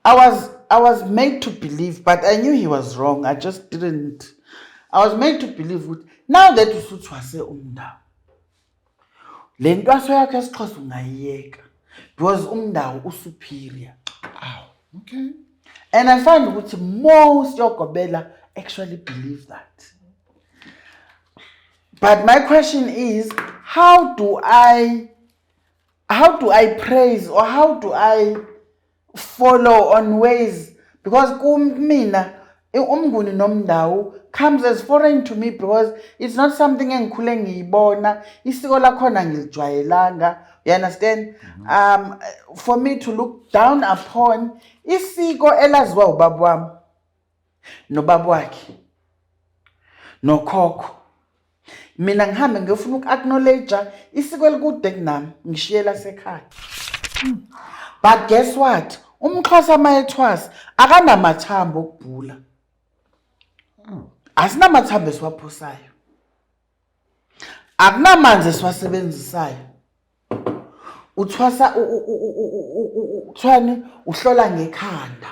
I was made to believe, but I knew he was wrong. I just didn't. I was made to believe with now that usutwase umndawo. Le ntwaso yakhe esiXhosa ungayiyeka because umndawo usuperior. Ow, okay. And I find ukuthi most yogobela actually believe that. But my question is, how do I praise or how do I follow on ways? Because kumina umnguni nomndawo comes as foreign to me because it's not something engikhule ngiyibona, isiko lakhona ngilijwayelanga. You understand? For me to look down upon isiko elaziwa ubaba wami nobaba wakhe nokhokho. Mina ngihambe ngiyofuna uku-acknowledge isiko elikude kunami ngishiyela sekhaya. But guess what? UmXhosa mayethwasa akanamathambo okubhula. Asinamathambo esiwaphosayo. Akunamanzi esiwasebenzisayo. Uthwasa uthwani uhlola ngekhanda.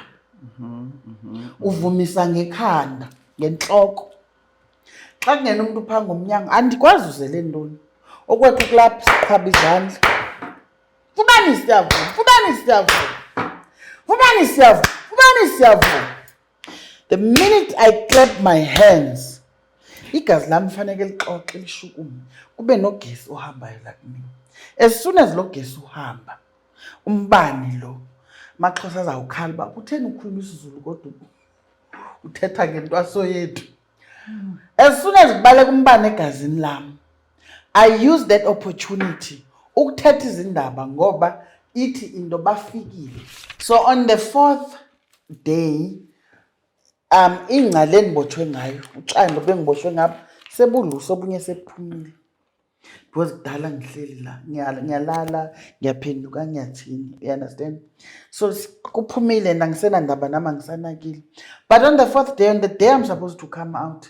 Uvumisa ngekhanda ngenhloko. Xa kungena umuntu phanga umnyango andikwazi uzele ntoni. Okwethu kulapha siqhaba izandla. Fubani siyavuma. The minute I clap my hands, igazi lami fanele lixoxe lishukume. Kube nogesi ohambayo la kimi. As soon as lo gesi uhamba, umbani lo amaXhosa azawukhala ba utheni ukhuluma isiZulu kodwa uthetha ngentwaso yethu. As soon as kubaleka umbane egazini lami, I use that opportunity ukuthetha izindaba ngoba ithi into bafikile. So on the 4th day, ingcale enibotshwe ngayo, utshando bengiboshwe ngapha sebuluso obunye sebuphumile. Because kudala ngihleli la, ngiyalala, ngiyaphenduka ngiyathini, you understand? So kuphumile nangisena ndaba nami angisanakile. But on the 4th day, on the day I'm supposed to come out,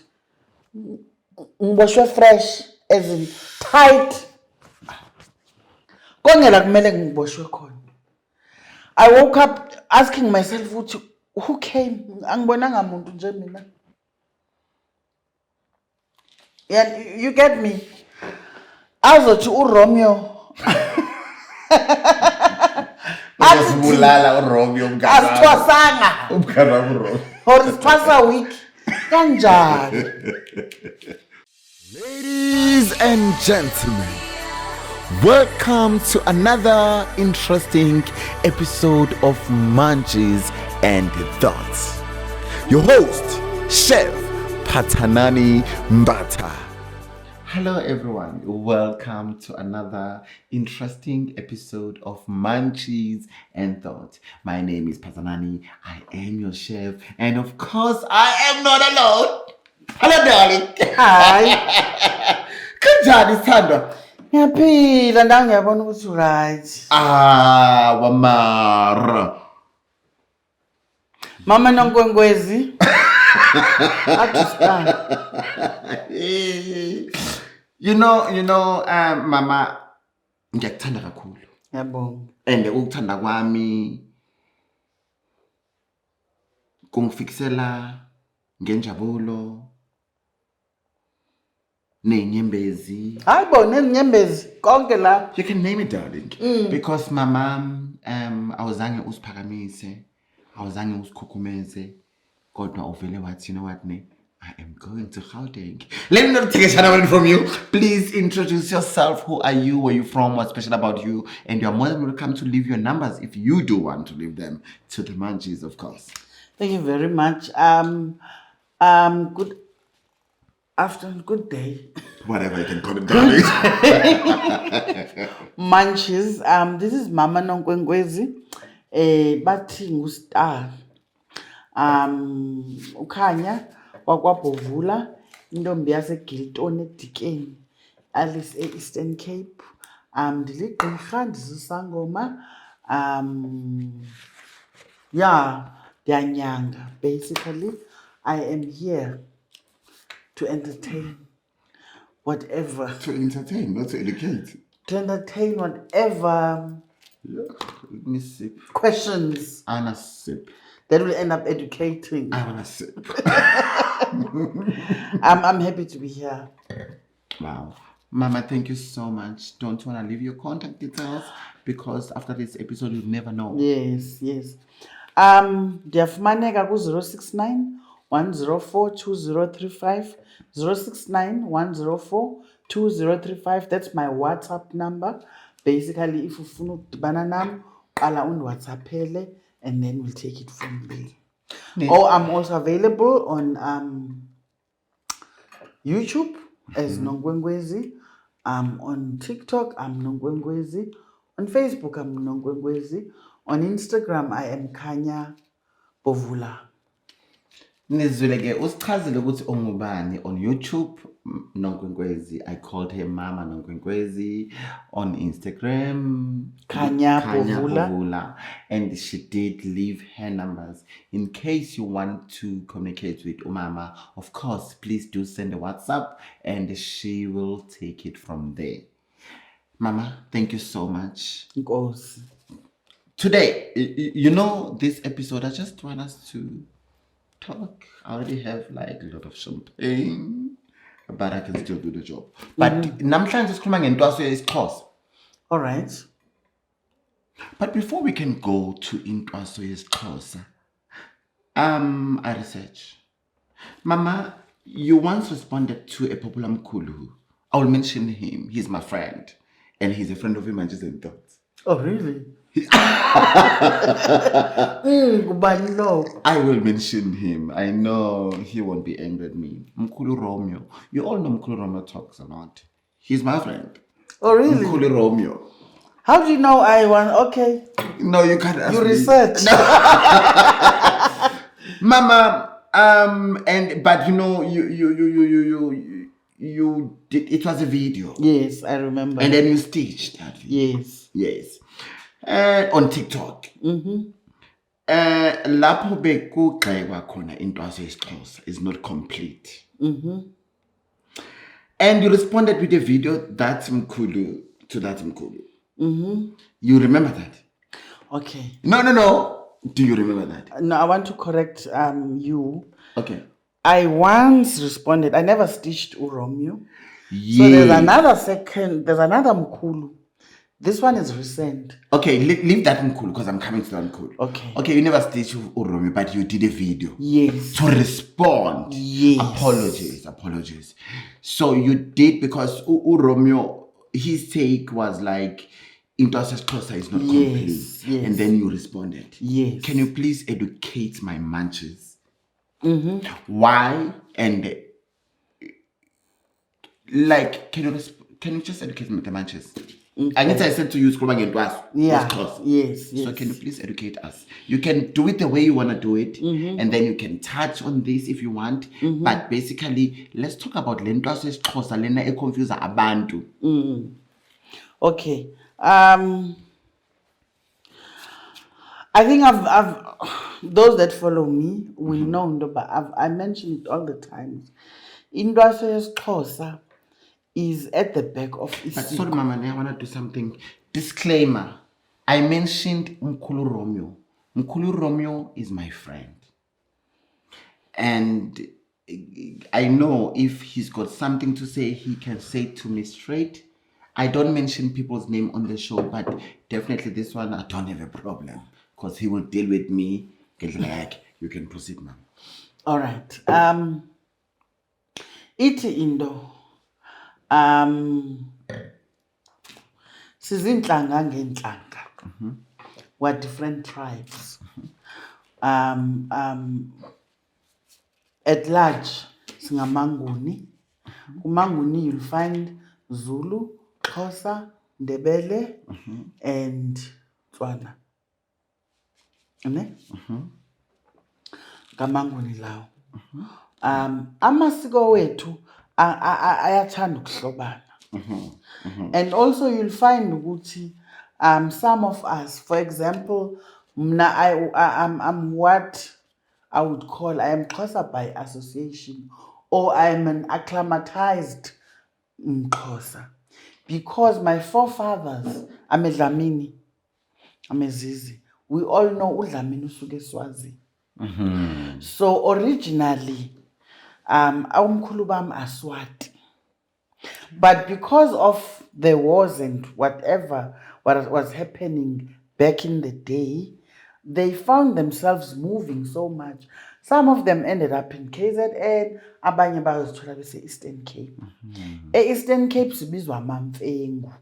ngiboshwe fresh, as in tight. Kongela kumele ngiboshwe khona. I woke up asking myself, who came? Angibonanga muntu nje mina. Yeah, you get me? Azothi uRomeo. Asibulala uRomeo mngani. Asithwasanga. Umngani wami uRomeo. Or sithwasa week. Kanjani? Ladies and gentlemen, welcome to another interesting episode of Munchies and Thoughts. Your host, Chef Patanani Mbata. Hello everyone, welcome to another interesting episode of Munchies and Thoughts. My name is Patanani, I am your chef, and of course I am not alone. Hello darling. Hi. Kanjani Sandra? Ngiyaphila nda ngiyabona ukuthi right. Wamara. Mama nonkwenkwezi. Atustan. You know, Mama, ngiyakuthanda kakhulu. Ngiyabonga. And ukuthanda kwami kungifikisela ngenjabulo nenyembezi. Hayibo nenyembezi konke la. You can name it, darling. Because Mama, awuzange usiphakamise, awuzange usikhukhumeze, kodwa uvele wathi, you know what, ne? I am going to Gauteng. Let me not take a shout from you. Please introduce yourself. Who are you? Where are you from? What's special about you? And you're more than welcome to leave your numbers if you do want to leave them to the Munchies, of course. Thank you very much. Good afternoon, good day. Whatever you can call it, darling. Munchies. This is Mama Nonkwenkwezi. Bathi ngustar. Ukhanya wakwabhovula intombi yaseGilton eDikeni Alice Eastern Cape. Ndiligqirha ndizisangoma. Yeah, Danyanga. Basically, I am here to entertain whatever. To entertain, not to educate. To entertain whatever Let me sip. questions I wanna sip. that will end up educating. I wanna sip. I'm happy to be here. Wow. Mama, thank you so much. Don't you wanna leave your contact details? Because after this episode you'll never know. Yes. Ndiyafumaneka ku 069 104 2035 069 104 2035. That's my WhatsApp number. Basically, if ufuna ukudibana nami, qala undiwhatsappele and then we'll take it from there. Or I'm also available on YouTube as Nongwengwezi. On TikTok, I'm Nongwengwezi. On Facebook, I'm Nongwengwezi. On Instagram, I am Kanya Bovula. Nizwile ke usichazile ukuthi ongubani on YouTube Nongwengwezi. I called him Mama Nongwengwezi. On Instagram Kanya Bovula. Bovula. And she did leave her numbers in case you want to communicate with Umama. Of course, please do send a WhatsApp and she will take it from there. Mama, thank you so much. Nkosi. Today, you know, this episode, I just want us to talk. I already have like a lot of champagne, but I can still do the job. But namhlanje sikhuluma ngentwaso yesiXhosa. All right. But before we can go to intwaso yesiXhosa, I research. Mama, you once responded to a popular mkhulu. I will mention him. He's my friend, and he's a friend of munchiesandthoughts. Oh, really? I will mention him. I know he won't be angry at me. Mkhulu Romeo. You all know Mkhulu Romeo talks a lot. He's my friend. Oh, really? Mkhulu Romeo. How do you know I want? Okay. No, you can't ask You me. research. No. Mama, but you know, you did, it was a video. Yes, I remember. And then you stitched that video. Yes. Yes. On TikTok. Lapho bekugxekwa khona intwaso yesiXhosa is not complete. And you responded with a video that mkhulu to that mkhulu. You remember that? Okay. No. Do you remember that? No, I want to correct you. Okay. I once responded. I never stitched Uromeo. Yeah. So there's another Mkulu. This one is recent. Okay, leave that mkhulu because I'm coming to that mkhulu. Okay. Okay, you never stitched Uromeo, but you did a video. Yes. To respond. Yes. Apologies. So you did because Uromeo, his take was like, intwaso yesiXhosa is not complete. Yes. And then you responded. Yes. Can you please educate my munches? Why? And like, can you just educate me the munches? I guess I said to you, Yeah. Yes. So can you please educate us? You can do it the way you want to do it, and then you can touch on this if you want. But basically, let's talk about lentwaso yesiXhosa lena confuse abantu. Okay. I think I've those that follow me will know, but I mention it all the time. Intwaso yesiXhosa is at the back of But sorry, Mama, I want to do something. Disclaimer. I mentioned Mkhulu Romeo. Mkhulu Romeo is my friend. And I know if he's got something to say, he can say it to me straight. I don't mention people's name on the show, but definitely this one, I don't have a problem. Because he will deal with me. Like, you can proceed, ma'am. All right. Iti indo. Sizinhlanga ngenhlanga. We're different tribes. At large, singamanguni. Kumanguni, you'll find Zulu, Xhosa, Ndebele, and Tswana. Kamanguni lawo. Amasiko wethu ayathanda ukuhlobana. And also you'll find ukuthi some of us, for example, I'm what I would call, I am Xhosa by association, or I'm an acclimatized Xhosa, because my forefathers, I'm a Dlamini. Amezizi. We all know uDlamini usuke eSwazini. So originally, awumkhulu bami Aswati. But because of the wars and whatever what was happening back in the day, they found themselves moving so much. Some of them ended up in KZN, abanye bayozithola bese Eastern Cape. E-Eastern Cape sibizwa amaMfengu.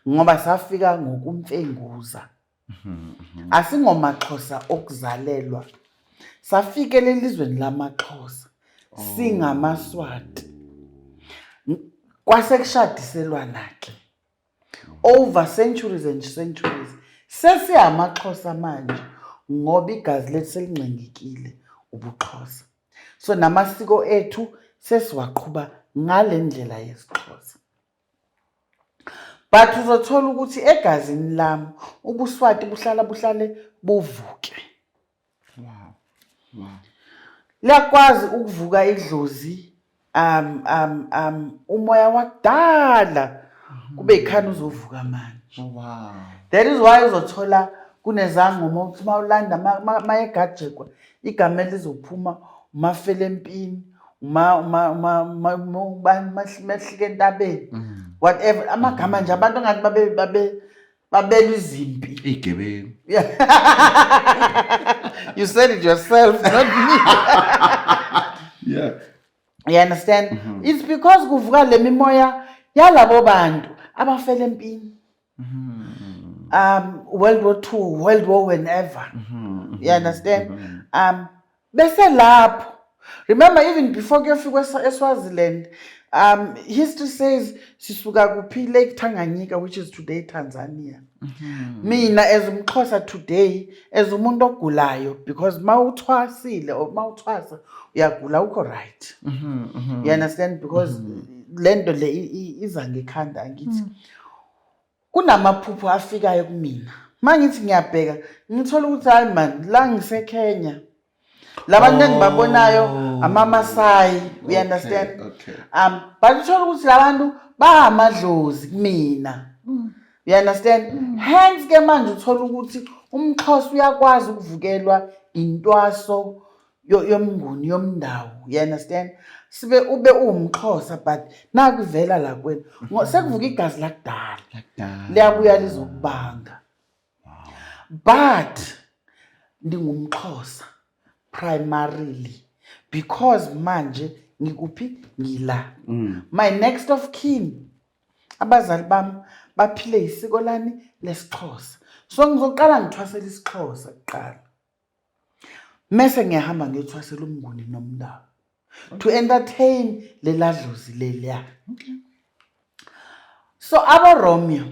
Ngoba safika ngokumfenguza. AsingomaXhosa okuzalelwa. Safike lelizweni lamaXhosa. SingamaSwati. Kwasekushadiselwana ke. Over centuries and centuries. SesiyamaXhosa manje ngoba igazi lethu selingcengekile ubuXhosa. So namasiko ethu sesiwaqhuba ngalendlela yesiXhosa. But uzothola ukuthi egazini lami ubuSwati buhlale buvuke. Wow. Liyakwazi ukuvuka idlozi umoya wakudala kube ikhana uzovuka manje. Wow. That is why uzothola kunezangoma ukuthi mawulanda mayegajekwa igama lizophuma umafele empini mahlike entabeni whatever amagama nje abantu ngathi babelwa izimpi Igebengu. You said it yourself, not me. Yeah. You understand? It's because kuvuka le mimoya yalabo bantu abafele empini. World War II, World War whenever. You understand? Bese lapho. Remember, even before kuyofika eSwaziland, history says sisuka kuphi Lake Tanganyika, which is today Tanzania. Mina as umXhosa today, as umuntu ogulayo, because mawuthwasile or mawuthwasa uyagula ukho right. You understand? Because lento le iza ngekhanda ngithi. Kunamaphupho afikayo kumina. Mangithi ngiyabheka, ngithola ukuthi hayi man, la ngiseKenya. Labantu engibabonayo amaMasai, we understand? Okay. But uthola ukuthi labantu bahamadlozi kumina. You understand? Hence ke manje uthola ukuthi umXhosa uyakwazi ukuvukelwa intwaso yomnguni yomndawo. You understand? Sibe ube umXhosa but nakuvela la kwena. Sekuvuka igazi lakudala. Liyabuya lizokubanga. But ndingumXhosa primarily because manje ngikuphi ngila. My next of kin abazali bami baphile isiko lani lesiXhosa. So ngizoqala ngithwasela isiXhosa kuqala. Mase ngiyahamba ngiyethwasela umnguni nomndawo to entertain leladlozi leliya. Okay. So aba Romeo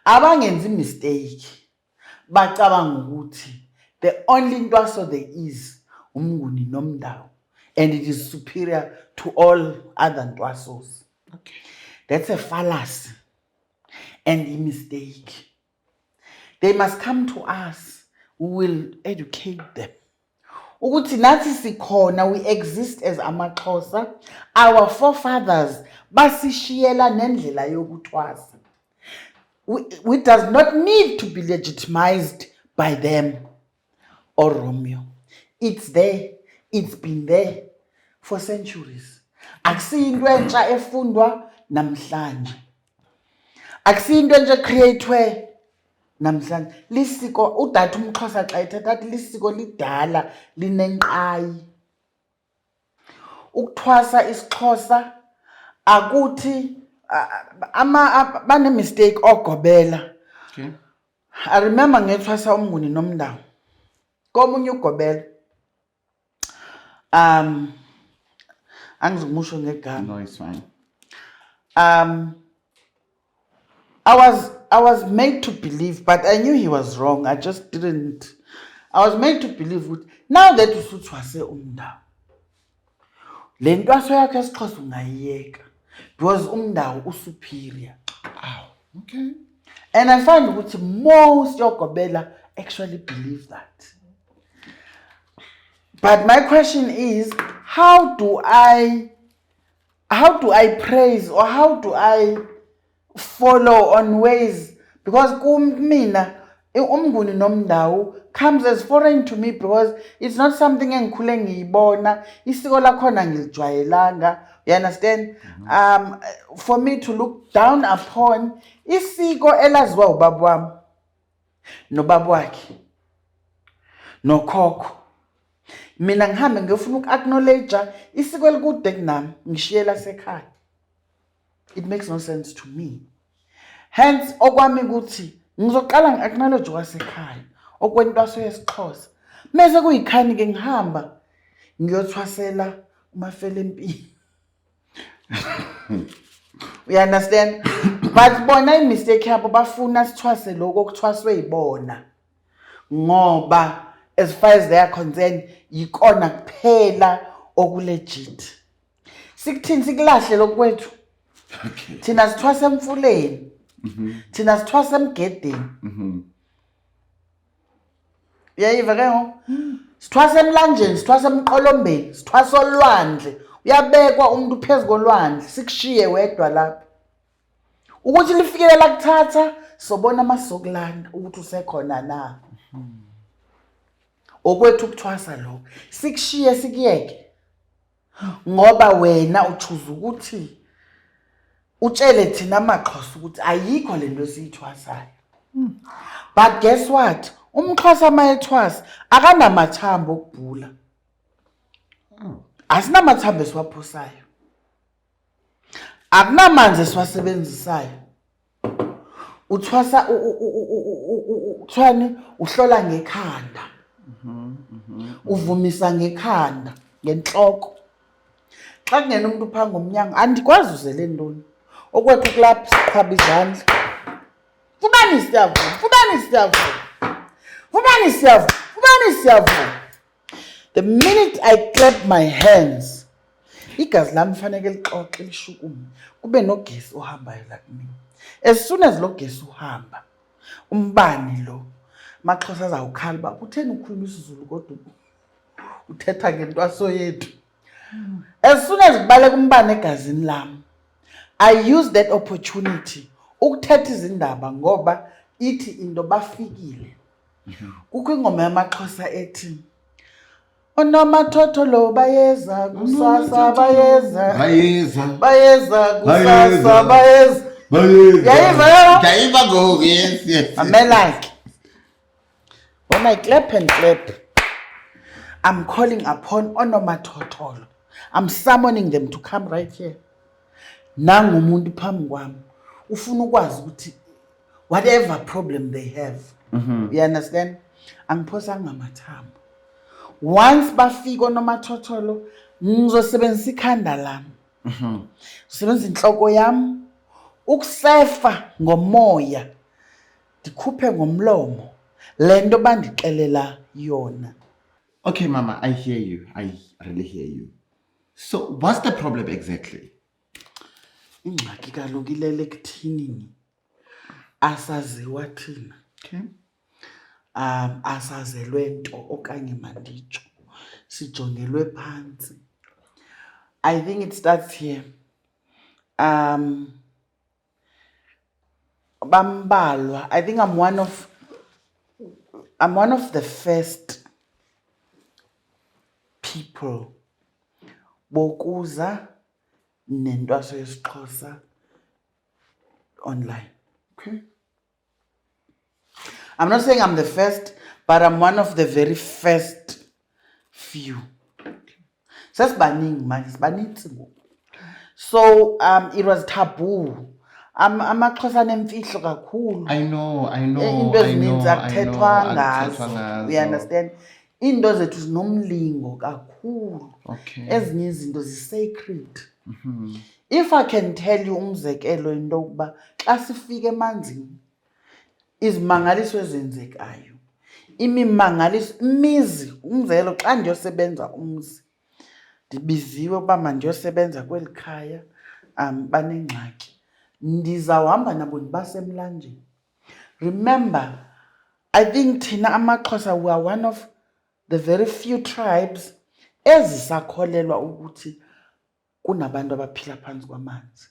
abangenzi mistake bacabanga ukuthi the only ntwaso there is umnguni nomndawo and it is superior to all other ntwasos. Okay. That's a fallacy and a mistake. They must come to us. We will educate them. Ukuthi nathi sikhona, we exist as amaXhosa. Our forefathers basishiyela nendlela yokuthwasa. We does not need to be legitimized by them or Romeo. It's there. It's been there for centuries. Akusiyinto entsha efundwa namhlanje. Akusiyinto entsha createwe namhlanje. Lisiko udata umXhosa xa ethetha athi lisiko lidala linenqayi. Ukuthwasa isiXhosa akuthi bane mistake ogobela. Okay. I remember ngethwasa umnguni nomndawo. Komunye ugobela. Angizumusho ngegama. No, it's fine. I was made to believe, but I knew he was wrong. I just didn't. I was made to believe with now that usuthwase umndawo. Le ntwaso yakhe esiXhosa ungayiyeka because umndawo usuperior. Okay. And I find that most yogobela actually believe that. But my question is, how do I praise or how do I follow on ways? Because kumina umnguni nomndawo comes as foreign to me because it's not something engikhule ngiyibona. Isiko lakhona ngilijwayelanga. You understand? For me to look down upon isiko elaziwa ubaba wami nobaba wakhe nokhokho. Mina ngihambe ngiyofuna uku-acknowledge isiko elikude kunami ngishiyela sekhaya. It makes no sense to me. Hence okwami ukuthi ngizoqala ngi-acknowledge wasekhaya okwentwaso yesiXhosa. Mase kuyikhani ke ngihamba ngiyothwasela umafele empini. You understand? But bona imistake yabo bafuna sithwase lokho okuthwaswe yibona. Ngoba as far as they are concerned yikona kuphela okulegit. Sikuthini sikulahle lokwethu. Okay. Thina sithwasa emfuleni. Thina sithwasa emgedeni. Uyayiva ke ngo? Sithwasa emlanjeni, sithwasa emqolombeni, sithwasa olwandle. Uyabekwa umuntu phezulu kolwandle sikushiye wedwa lapha. Ukuthi lifikele la kuthatha sobona amasokulana ukuthi usekhona na. Okwethu ukuthwasa lokho sikushiye sikuyeke. Ngoba wena uchuza ukuthi utshele thina amaXhosa ukuthi ayikho lento esiyithwasayo. But guess what? UmXhosa mayethwasa akanamathambo okubhula. Asinamathambo esiwaphosayo. Akunamanzi esiwasebenzisayo. Uthwasa uthwani uhlola ngekhanda. Uvumisa ngekhanda ngenhloko. Xa kungena umuntu phanga umnyango andikwazi uzele ntoni. Okwethu kulapha siqhaba izandla. Ubani siyavuma, ubani siyavuma. Ubani siyavuma, ubani siyavuma. The minute I clap my hands, igazi lami fanele lixoxe lishukume. Kube nogesi ohambayo la kimi. As soon as lo gesi uhamba, umbani lo amaXhosa azawukhala ba kutheni ukhuluma isiZulu kodwa uthetha ngentwaso yethu. As soon as kubaleka umbani egazini lami, I use that opportunity ukuthetha izindaba ngoba ithi into bafikile. Kukho ingoma yamaXhosa ethi onomathotholo bayeza kusasa bayeza bayeza kusasa bayeza. Yayiva go, yes. Amelike. When I clap and clap, I'm calling upon onomathotholo. I'm summoning them to come right here. Nangu umuntu phambi kwami ufuna ukwazi ukuthi whatever problem they have. You understand? Angiphosanga ngamathambo. Once bafika onomathotholo ngizosebenzisa ikhanda lami. Usebenzisa inhloko yami ukusefa ngomoya. Dikhuphe ngomlomo lento bandixelela yona. Okay, Mama, I hear you. I really hear you. So, what's the problem exactly? Ingxaki kaloku ilele kuthini asaziwa thina. Okay. Asazelwe nto okanye manditsho sijongelwe phansi. I think it starts here. Bambalwa. I think I'm one of the first people bokuza nentwaso yesiXhosa online. Okay. I'm not saying I'm the first, but I'm one of the very first few. Sesibaningi manje sibanintsi ngoku. So it was taboo. AmaXhosa anemfihlo kakhulu. I know. Into ezininzi akuthethwa ngazo. We understand? Into zethu zinomlingo kakhulu. Okay. Ezinye izinto zi-sacred. If I can tell you umzekelo into yokuba xa sifika emanzini izimangaliso ezenzekayo. Imimangaliso imizi umzekelo xa ndiyosebenza umzi ndibiziwe uba mandiyosebenza kweli khaya banengxaki. Ndizawuhamba nabo ndibasemlanjeni. Remember, I think thina amaXhosa we are one of the very few tribes ezisakholelwa ukuthi kunabantu abaphila phansi kwamanzi.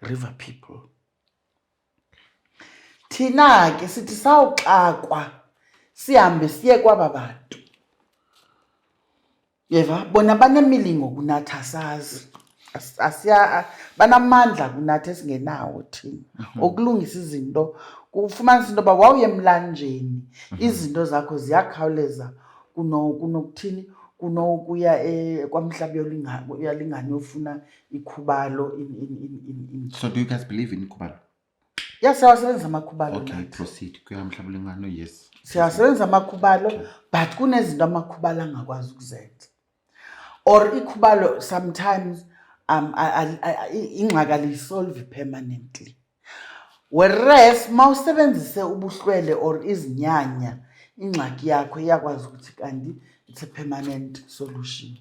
River people. thina ke sithi sawuxakwa sihambe siye kwaba bantu. Yeva bona banemilingo kunatha sazi. Asiya banamandla kunathi esingenawo thina okulungisa izinto kufumanisa into ba wawuye emlanjeni izinto zakho ziyakhawuleza kunokuthini kunokuya kwamhlabi uyalingana ufuna ikhubalo in So do you guys believe in Kubalo? yes siyawasebenza amakhubalo Okay, proceed kuyamhlaba lingano. Yes, siyawasebenza amakhubalo but kunezinto amakhubalo angakwazi ukuzenza or ikhubalo sometimes ingxaki lisolve permanently, whereas mawusebenzise ubuhlwele or izinyanya ingxaki yakho iyakwazi ukuthi kanti it's a permanent solution.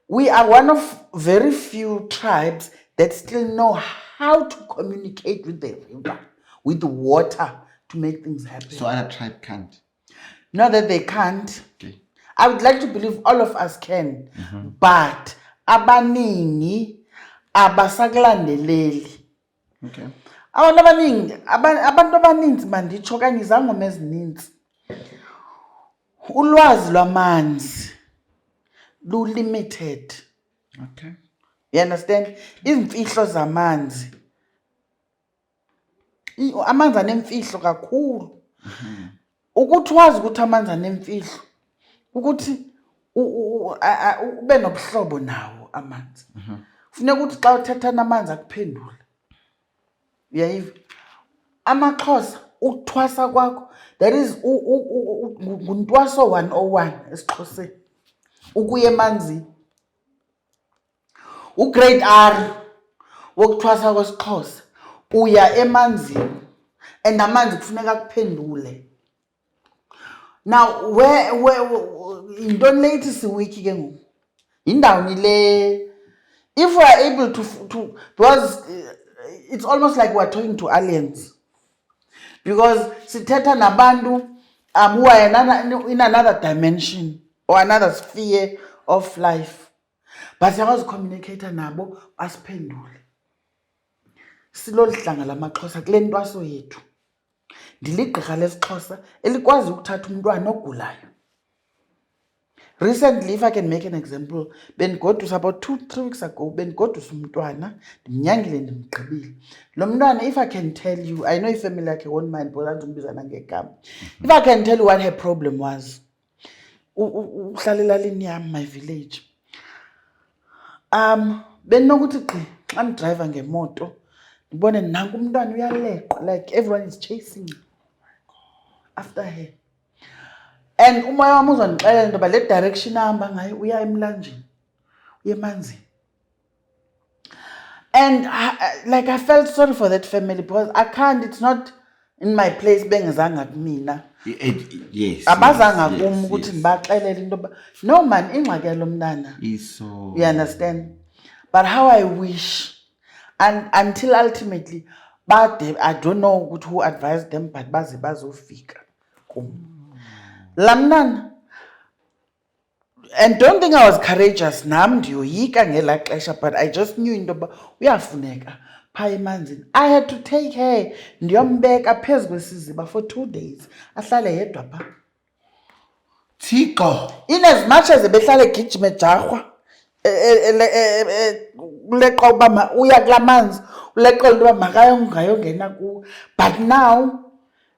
We are one of very few tribes that still know how to communicate with the river, with the water to make things happen. so other tribe can't. Not that they can't. Okay. I would like to believe all of us can, but abaningi abasakulandeleli. Okay. Abantu abaninzi manditsho kanye izangoma ezininzi ulwazi lwamanzi limited. Okay. You understand? Izimfihlo zamanzi amanzi anemfihlo kakhulu. Ukuthi wazi ukuthi amanzi anemfihlo ukuthi ube nobuhlobo nawo amanzi. Kufuneka ukuthi xa uthetha namanzi akuphendule. Uyayiva? Amaxhosa ukuthwasa kwakho that is nguntwaso 101 esiXhoseni. Ukuya emanzini. Ugrade R wokuthwasa kwesiXhosa uya emanzini and amanzi kufuneka kuphendule. Now where intoni lethi siwiki ke ngoku indawo le if we are able to because it's almost like we're talking to aliens because sithetha nabantu who are in another dimension or another sphere of life but siyakwazi communicate nabo basiphendule. Silolu hlanga lamaXhosa kule ntwaso yethu ndiligqirha lesiXhosa elikwazi ukuthatha umntwana ogulayo. Recently, if I can make an example, bendigodusa about 2-3 weeks ago, bendigodusa umntwana, ndimnyangile ndimgqibile. Lo mntwana, if I can tell you, I know ifamily yakhe won't mind, but andizumbiza ngegama. If I can tell you what her problem was, uhlala elalini yam, my village. Bendinokuthi gqi, xa ndidriva ngemoto, ndibone nanku umntwana uyaleqa, like everyone is chasing after her. And umoya wami uzondixelela into ba le direction ahamba ngayo uya emlanjeni uya emanzini. And like I felt sorry for that family because I can't, it's not in my place bengezanga kumina. Yes. Abazanga kum ukuthi ndibaxelele into ba no man ingxaki yalo mntana. So You understand? But how I wish and until ultimately but I don't know who advised them but baze bazofika kum. Lamnan, and don't think I was courageous. Nam ndiyoyika ngela xesha, but I just knew into ba uyafuneka pha emanzini. I had to take her ndiyombeka phezu kwesiziba for 2 days. Ahlale yedwa pha. Thixo. In as much as behlale gijima ejarhwa uleqa uba uya kulamanzi uleqela into ba makayongena ku, but now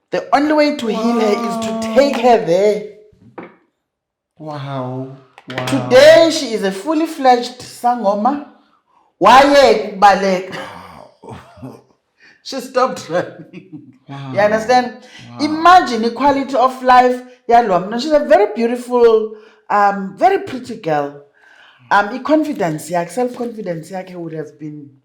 the only way to heal her is to take her there. Wow. Today she is a fully fledged sangoma. Why kubaleka? She stopped running. You understand? Imagine the quality of life. She's a very beautiful, very pretty girl. Confidence, self-confidence would have been,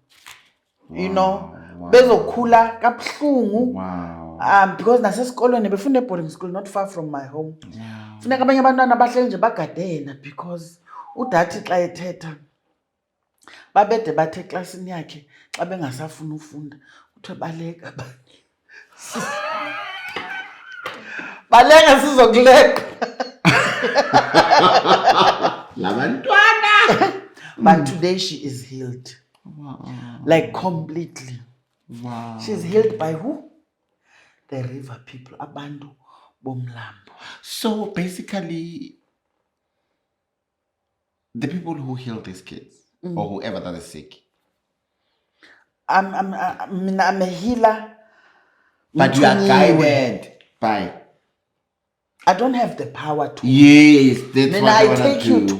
you know, bezokula kabuhlungu. Wow. Because nasesikolweni befunda boarding school not far from my home. Funeka abanye abantwana abahleli nje bagadena because udathi xa ethetha babede bathe eklasini yakhe xa bengasafuna ufunda uthe baleka baleka sizokuleqa Labantwana. But today she is healed. Wow. Like completely. Wow. She's healed by who? the river people, abantu bomlambo. So basically, the people who heal these kids or whoever that is sick. I'm a healer. But you are guided by. I don't have the power to. Yes, that's what I want take to you do. to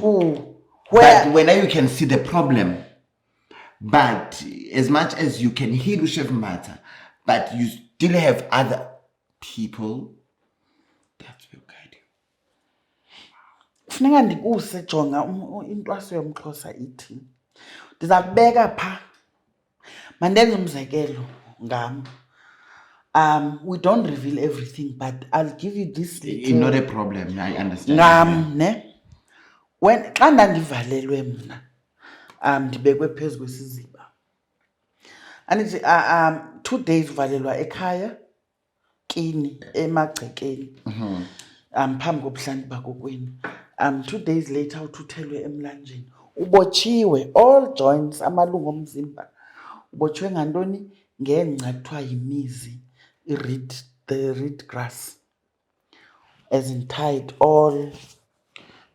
where. But when you can see the problem, but as much as you can heal Chef Matter, but you still have other people, that will guide you. Funeka ndikuse jonga intwaso yomXhosa ithi. Ndizakubeka pha. Mandenze umzekelo ngam. We don't reveal everything, but I'll give you this little. Not a problem, I understand. Ne? When xa ndandivalelwe mna, ndibekwe phezu kwesiziba. Andithi 2 days uvalelwa ekhaya, kini emagcekeni. Phambi kobuhlanti bakokwenu. 2 days later uthuthelwe emlanjeni. Ubotshiwe all joints amalungu omzimba. Ubotshiwe ngantoni? Ngengca kuthiwa yimizi. The reed grass, as in tied all.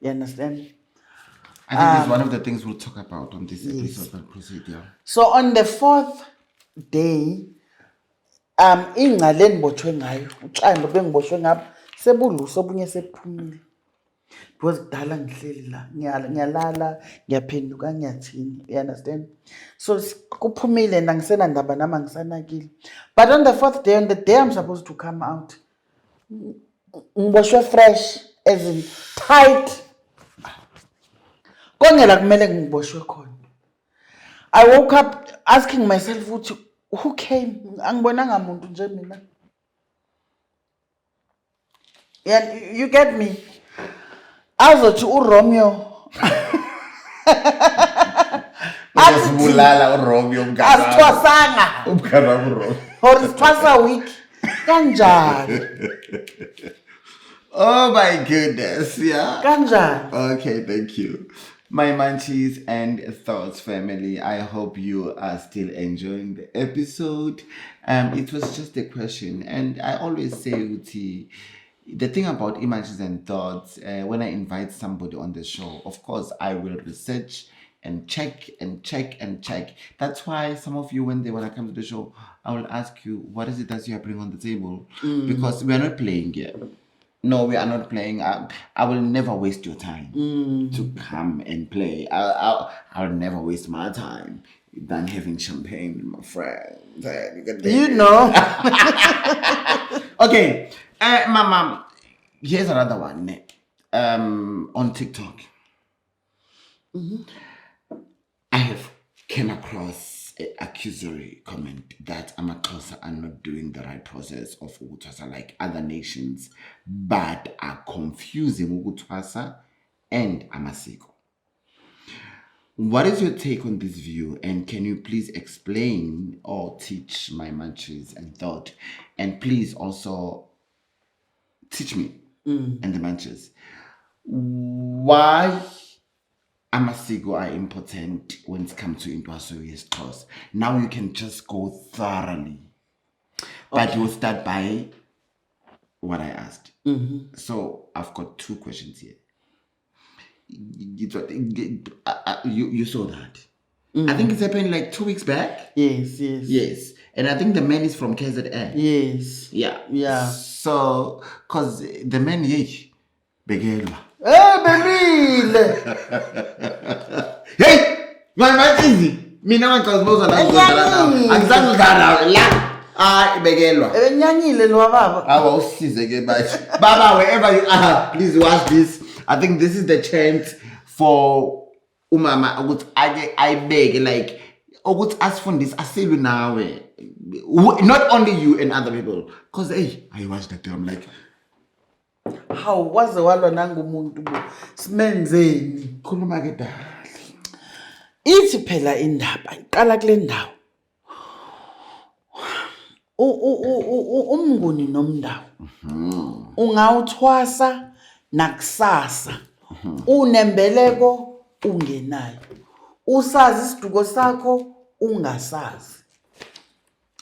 You understand? I think it's one of the things we'll talk about on this episode and procedure. So on the 4th day, ingca le ndibothwe ngayo, uxando bengiboshwe ngapha, sebuluso obunye sebuphumile. Because kudala ngihleli la, ngiyalala, ngiyaphenduka, ngiyathini. You understand? So kuphumile nangisena ndaba nama ngisanakile. But on the 4th day, on the day I'm supposed to come out, ngiboshwe fresh, as in tight. Kongela kumele ngiboshwe khona. I woke up asking myself, who came? Angibonanga muntu nje mina. Yeah, you get me? Azothi uRomeo. Asibulala uRomeo mngani. Asithwasanga. Umngani wami uRomeo. Or sithwasa week. Kanjani? Oh my goodness, yeah. Kanjani? Okay, thank you. My munchies and thoughts family, I hope you are still enjoying the episode. It was just a question, and I always say, Uti, the thing about munchies and thoughts, when I invite somebody on the show, of course, I will research and check and check and check. That's why some of you, when I come to the show, I will ask you, what is it that you are bringing on the table? Because we are not playing here. No, we are not playing. I will never waste your time to come and play. I'll never waste my time than having champagne with my friends. You know. Okay, Mama, here's another one. On TikTok, I have came across an accusory comment that Amaxhosa are not doing the right process of Uguthwasa like other nations, but are confusing Uguthwasa and Amasiko. What is your take on this view, and can you please explain or teach my munchies and thought, and please also teach me and the munchies why Amasiko are important when it comes to Intwaso course. Now you can just go thoroughly. But you'll start by what I asked. So I've got 2 questions here. You saw that. I think it's happened like 2 weeks back. Yes. And I think the man is from KZN. Yes. Yeah. So, because the man is Begelwa. Belile. Hey! My easy. Mina ngicazibuzwa la ngizodlala la. Begelwa. Enyanyile lo baba. Awu usize ke bathi. Baba, wherever you are, please watch this. I think this is the chance for umama ukuthi ake ayibeke like ukuthi asifundise asilwe nawe. Not only you and other people. Because hey, I watched that I'm like, how waze walwa nangumuntu bo simenzeni khuluma ke dali. Ithi phela indaba iqala kule ndawo. Umnguni nomndawo. Ungawuthwasa nakusasa. Unembeleko ungenayo. Usazi isiduko sakho ungasazi.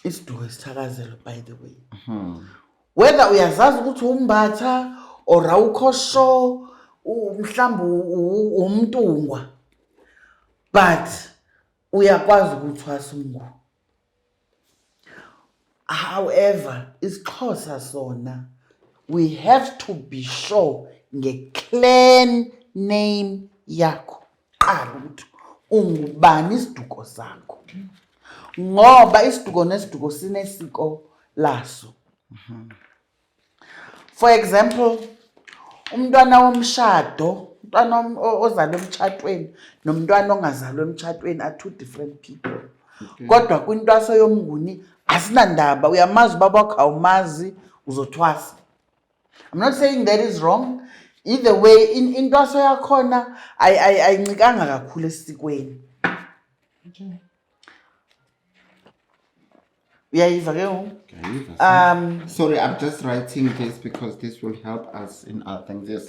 Isiduko isithakazelo by the way. whether uyazazi ukuthi umbatha or awukho sure mhlawumbe umntungwa, but uyakwazi ukuthwasa umngu. However, isiXhosa sona, we have to be sure nge-clan name yakho. Qala ukuthi ungubani isiduko sakho. Ngoba isiduko nesiduko sinesiko laso. For example, umntwana womshado, umntwana ozalwe emtshadweni nomntwana ongazalwe emtshadweni are two different people. Kodwa kwintwaso yomnguni asinandaba, uyamazi ubaba wakho awumazi uzothwasa. I'm not saying that is wrong. Either way, intwaso yakhona ayincikanga kakhulu esikweni. Uyayiva ke ngoku? Sorry, I'm just writing this because this will help us in other things. Yes.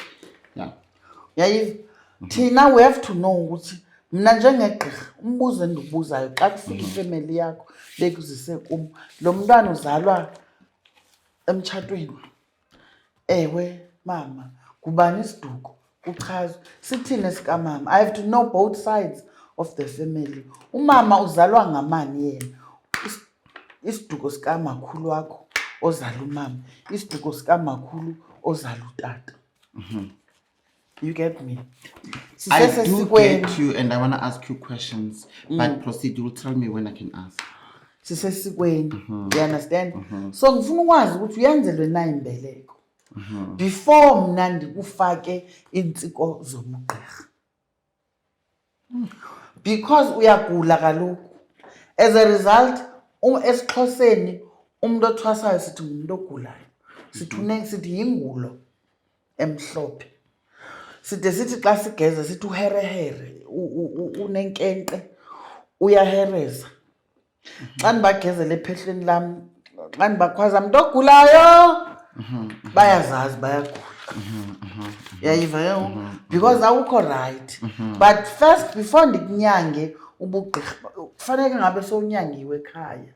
Yeah. Uyayiva? Thina we have to know ukuthi mina njengegqirha umbuzo endibuzayo xa kufika ifamily yakho bekuzise kum lo mntwana uzalwa emtshadweni. Ewe mama, kubani isiduko? Kuchazwe. Sithini sikamama? I have to know both sides of the family. Umama uzalwa ngamani yena? Isiduko sikamakhulu wakho ozala umama, isiduko sikamakhulu ozala utata. You get me? I do get you, and I want to ask you questions, but proceed. You will tell me when I can ask. Sisesikweni. You understand? So ngifuna ukwazi ukuthi uyenzelwe na imbeleko before mna ndikufake insiko zomgqirha. Because uyagula kaloku. As a result, esiXhoseni umuntu othwasayo sithi umuntu ogulayo. Sithi yingulo emhlophe. Sithi xa sigeza sithi uherehere, unenkenke, uyahereza. Xa ndibagezela ephehlweni lam, xa ndibakhwaza umuntu ogulayo, bayazazi bayagula. Yayiva ke ngoku? Because awukho right. But first, before ndikunyange ubugqirha, kufanele ngabe sowunyangiwe ekhaya.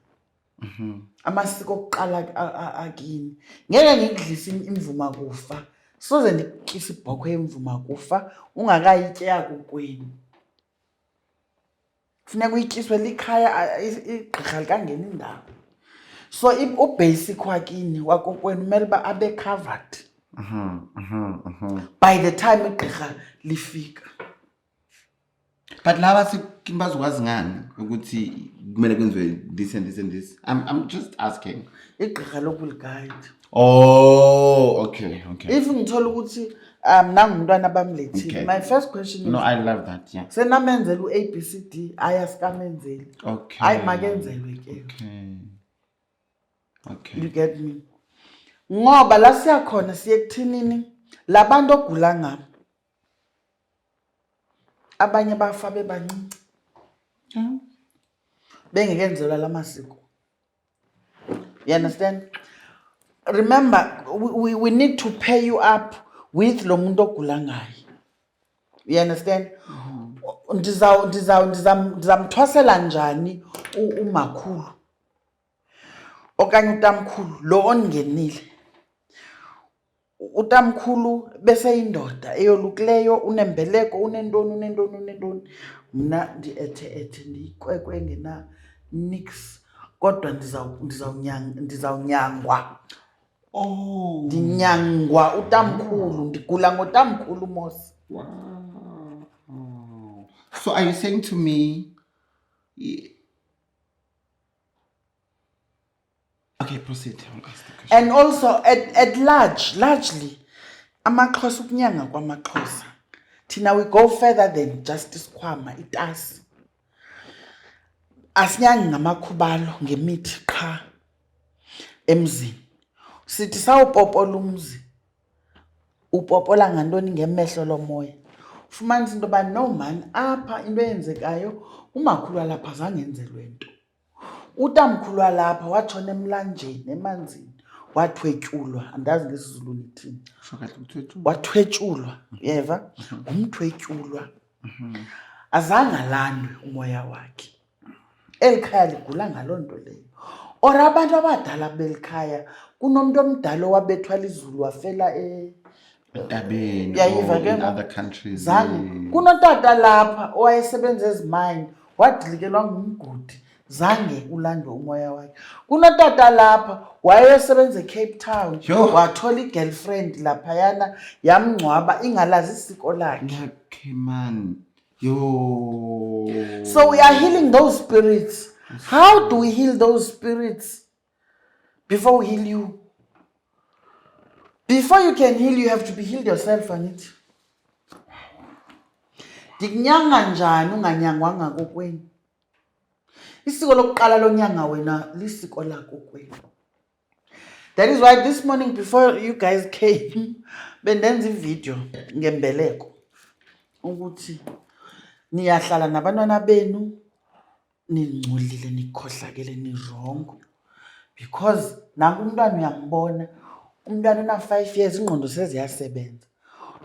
Amasiko okuqala akini. Ngeke ngikudlise imvuma kufa. Soze ndikukise ibhokhwe yemvuma kufa ungakayitya yakokwenu. Kufuneka uyityiswe likhaya, igqirha likangena indawo. So ubasic wakini wakokwenu kumele uba abe covered by the time igqirha lifika. But laba sikini bazokwazi ngani ukuthi kumele kwenziwe this and this and this? I'm just asking. Igqirha lokuligayida. Oh, okay. If ngithola ukuthi nangumntwana abamlethile, my first question is, no, I love that. Yeah. Senamenzela uABCD ayasikamenzeli. Okay. Ayi makenzelwe ke. Okay. You get me? Ngoba la siyakhona siye kuthinini labantu ogula ngabo. Abanye bafa bebancinci. Bengekenzelwa lamasiko. You understand? Remember, we need to pay you up with lo muntu ogula ngaye. You understand? Ndizamthwasela njani umakhulu okanye utamkhulu lo ongenile. Utamkhulu bese indoda eyolukileyo unembeleko unentoni. Mna ndiethe ndiyikwekwe engena nix kodwa ndizawunyangwa. Oh. Ndinyangwa utamkhulu, ndigula ngotamkhulu mos. Wow. So are you saying to me? Okay, proceed. I'll ask the question. And also at largely amaXhosa ukunyanga kwamaXhosa. Thina we go further than justice kwama itasi. Asinyangi ngamakhubalo ngemithi qha emzini. Sithi sawupopola umzi. Upopola ngantoni ngemehlo lomoya. Ufumanisa into ba no man apha into eyenzekayo umakhulu lapha zange enzelwe into. Utamkhulu lapha watshona emlanjeni emanzini wathwetyulwa andazi ngesizulu nithini. Wathwetyulwa, yeva? Umthwetyulwa. Azange alandwe umoya wakhe. Elikhaya ligula ngaloo nto leyo. or abantu abadala belikhaya kunomuntu omdala owabethwa izulu wafela Tabeni yayiva or ke in other countries. zange kunotata lapha owayesebenza ezimine wadilikelwa ngumgodi zange ulandwe umoya wakhe. Kunotata lapha wayesebenza eCape Town wathola igirlfriend laphayana yamngcwaba ingalazi isiko lakhe. Okay, man. Yo. So we are healing those spirits. How do we heal those spirits? Before we heal you. Before you can heal, you have to be healed yourself, Anit. Dikunyanga njani unganyangwanga kokweni? Isiko lokuqala lonyanga wena lisiko lakho kokweni. That is why this morning before you guys came, bendenza video ngembeleko ukuthi niyahlala nabantwana benu ningcolile nikhohlakele nirongo because nangu umntwana uyambona umntwana una 5 years ingqondo seziyasebenza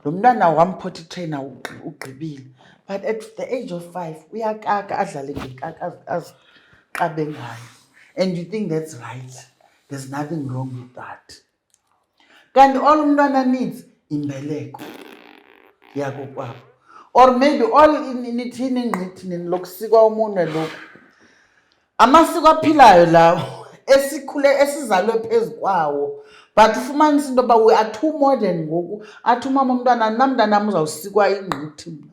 lo mntwana wamphothi trainer ugqibile but at the age of 5 uyakaka adlale ngekaka aziqabe ngayo and you think that's right. There's nothing wrong with that. Kanti all umntwana needs imbeleko yako kwabo or maybe all nithini ngqithini lokusikwa umuntu lokho amasiko aphilayo lawo esikhule esizalwe phezukwawo but ufumanisa into ba we are too modern ngoku athi umama umntwana namntana nami uzawusikwa ingqithi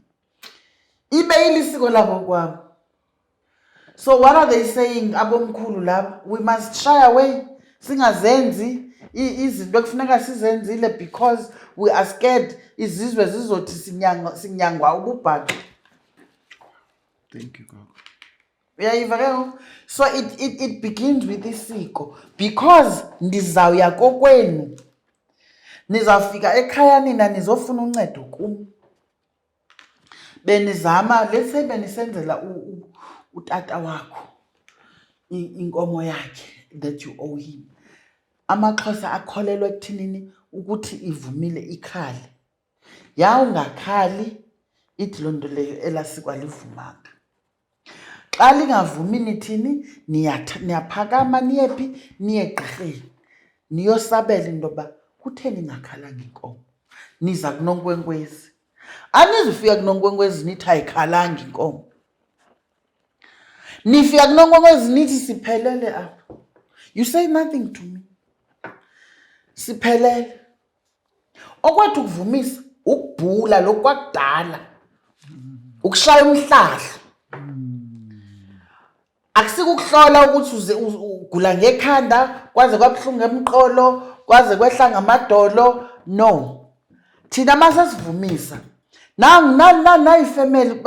ibe ilisiko labo kwabo. So what are they saying abomkhulu labo? We must shy away singazenzi izinto ekufuneka sizenzile because we are scared izizwe zizothi sinyangwa ububhaqi. Thank you, God. Yeah, so it begins with isiko because ndizawuya kokwenu nizawufika ekhaya nina nizofuna uncedo kum benizama let's say benisenzela utata wakho inkomo yakhe that you owe him. Amaxhosa akholelwa ekuthinini ukuthi ivumile ikhali ya ungakhali ithi lonto leyo elasikwa livumanga. Xa lingavumi nithini niyaphakama niyephi niye egqirheni niyosabela into yoba kutheni ngakhalanga inkomo niza kunonkwenkwezi anizufika kunonkwenkwezi nithi ayikhalanga inkomo nifika kunonkwenkwezi nithi siphelele apha. You say nothing to me. Siphelele okwethu ukuvumisa ukubhula lokwakudala ukushaya umhlahla akusikuhlola ukuthi ugula ngekhanda kwaze kwabhlungu emqolo kwaze kwehla ngamadolo no thina masasivumisa na ifamily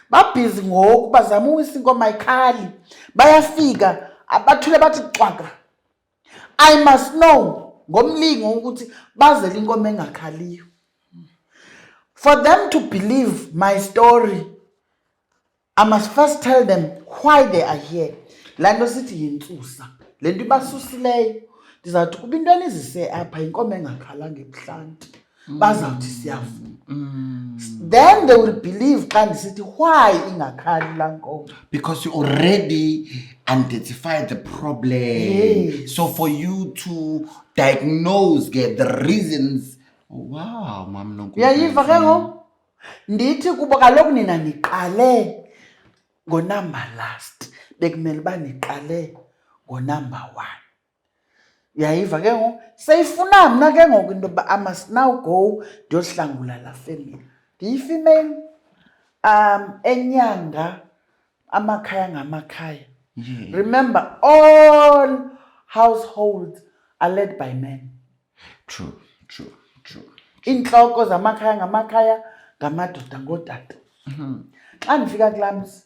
babhizi ngoku bazama uwisa inkomo ayikhali bayafika abathule bathi xwaka I must know ngomlingo ukuthi bazele inkomo engakhaliyo for them to believe my story. I must first tell them why they are here. Lando sithi yintsusa lento ibasusileyo ndizawuthi kuba into enizise apha inkomo engakhalanga ebuhlanti bazawuthi siyavuma then they will believe xa ndisithi why ingakhali la nkomo because you already identified the problem. Yes. So for you to diagnose, get the reasons. Wow, mama nonke. Uyayiva ke ngo ndithi kuba kaloku nina niqale ngo-number last bekumele uba niqale ngo-number 1. Uyayiva ke ngo seyifuna mna ke ngoku into yoba I must now go ndiyohlangula la family ndiyifemale enyanga amakhaya ngamakhaya. Yeah. Remember all households are led by men. True. Inhloko zamakhaya ngamakhaya ngamadoda ngodada. Xa ndifika kulams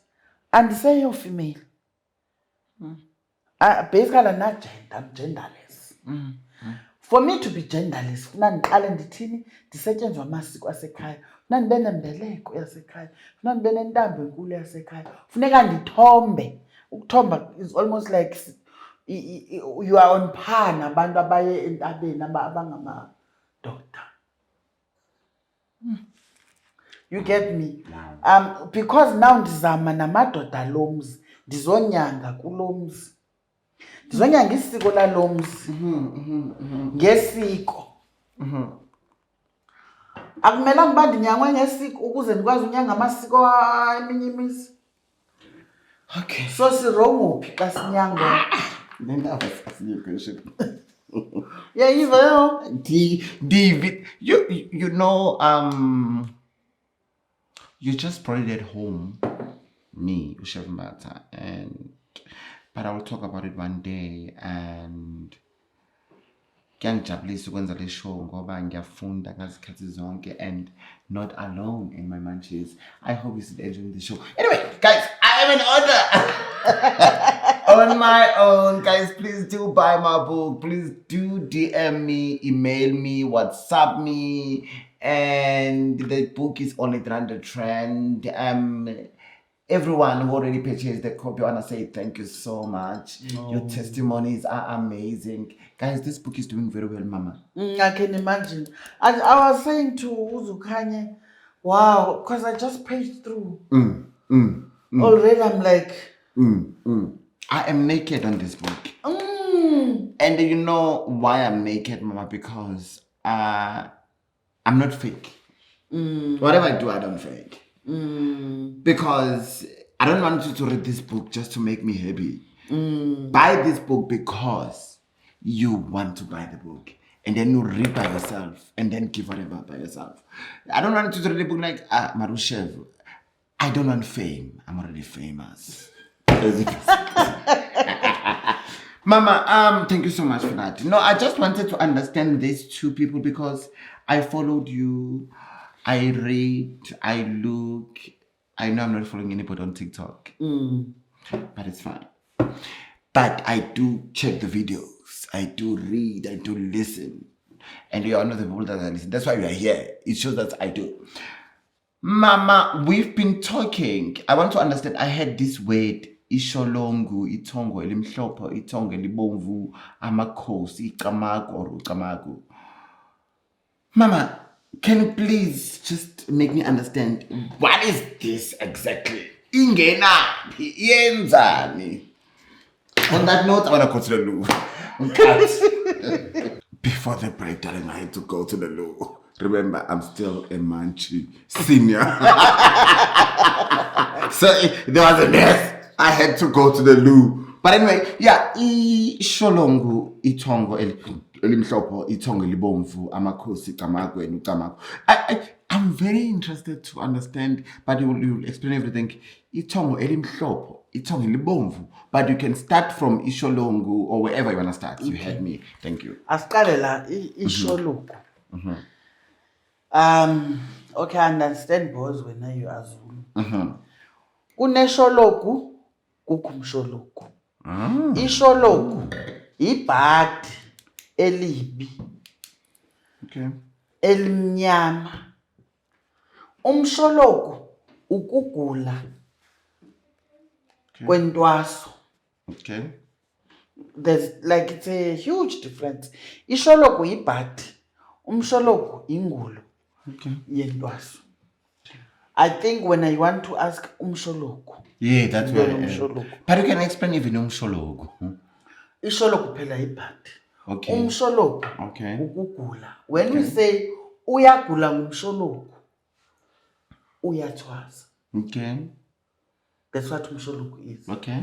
andiseyo female. Basically I'm genderless. For me to be genderless funa ndiqale ndithini ndisetyenzwa amasiko asekhaya funa ndibe nembeleko yasekhaya funa ndibe nentambo enkulu yasekhaya funeka ndithombe. Ukuthomba is almost like you are on par nabantu abaye entabeni abangamadoda. You get me? Because now ndizama namadoda lomzi ndizonyanga kulomzi Ndizonyanga isiko lalomzi ngesiko. Akumelanga uba ndinyangwe ngesiko ukuze ndikwazi unyanga amasiko eminye imizi. Okay. So sirongophi xa sinyangwa? Then that was asking you a question. Yeah, David, you know, you just brought it at home, me, Chef Mata, but I will talk about it one day, and ngiyangijabulisa ukwenza le show ngoba ngiyafunda ngazikhathi zonke and not alone in my munchies. I hope you still enjoying the show. Anyway, guys, I am an author on my own. Guys, please do buy my book. Please do DM me, email me, WhatsApp me, and the book is on 800 trend. Everyone who already purchased the copy, I want to say thank you so much. Your testimonies are amazing. Guys, this book is doing very well, Mama. I can imagine. And I was saying to Uzukanye, wow, because I just paged through. Already I'm like... I am naked on this book. And you know why I'm naked, Mama? Because I'm not fake. Whatever I do, I don't fake. Because I don't want you to read this book just to make me happy. Buy this book because you want to buy the book. And then you read by yourself. And then give whatever by yourself. I don't want you to read the book like, Marushev, I don't want fame. I'm already famous. Mama, thank you so much for that. No, I just wanted to understand these two people because I followed you. I read, I look. I know I'm not following anybody on TikTok. But it's fine. But I do check the videos. I do read. I do listen. And you are one of the people that I listen. That's why we are here. It shows that I do. Mama, we've been talking. I want to understand. I heard this word. Ishologu, Ithongo, Elimhlophe, Ithongo, Elibomvu, Amakhosi, Ucamagu. Mama, can you please just make me understand what is this exactly? Ingenaphi, yenzani? On that note, I want to go to the loo. Before the break, darling, I had to go to the loo. Remember, I'm still a munchie senior. So there was a mess. I had to go to the loo. But anyway, yeah, Ishologu, Ithongo, Elimhlophe, Ithongo, Elibomvu, Amakhosi, Ucamagu. I'm very interested to understand, but you will explain everything. Ithongo, Elimhlophe, Ithongo, Elibomvu. But you can start from Ishologu or wherever you want to start. You heard me. Thank you. Asikalela Ishologu. Okay, I understand boys when you are Zulu. Kuneshologu. Umsholongu. Ishologu ibhadi elibi. Okay. Elimnyama. Umsholongu ukugula. Kwentwaso. Okay. There's like it's a huge difference. Ishologu ibhadi. Umsholongu ingulo. Okay. Yentwaso. I think when I want to ask Umsholongu. Yeah, that's what Umsholongu. But you can explain even Umsholongu. Ishologu phela ibhadi. Okay. Umsholongu. Okay. Ukugula. When we say uyagula ngumsholongu, uyathwaza. Okay. That's what umsholongu is. Okay.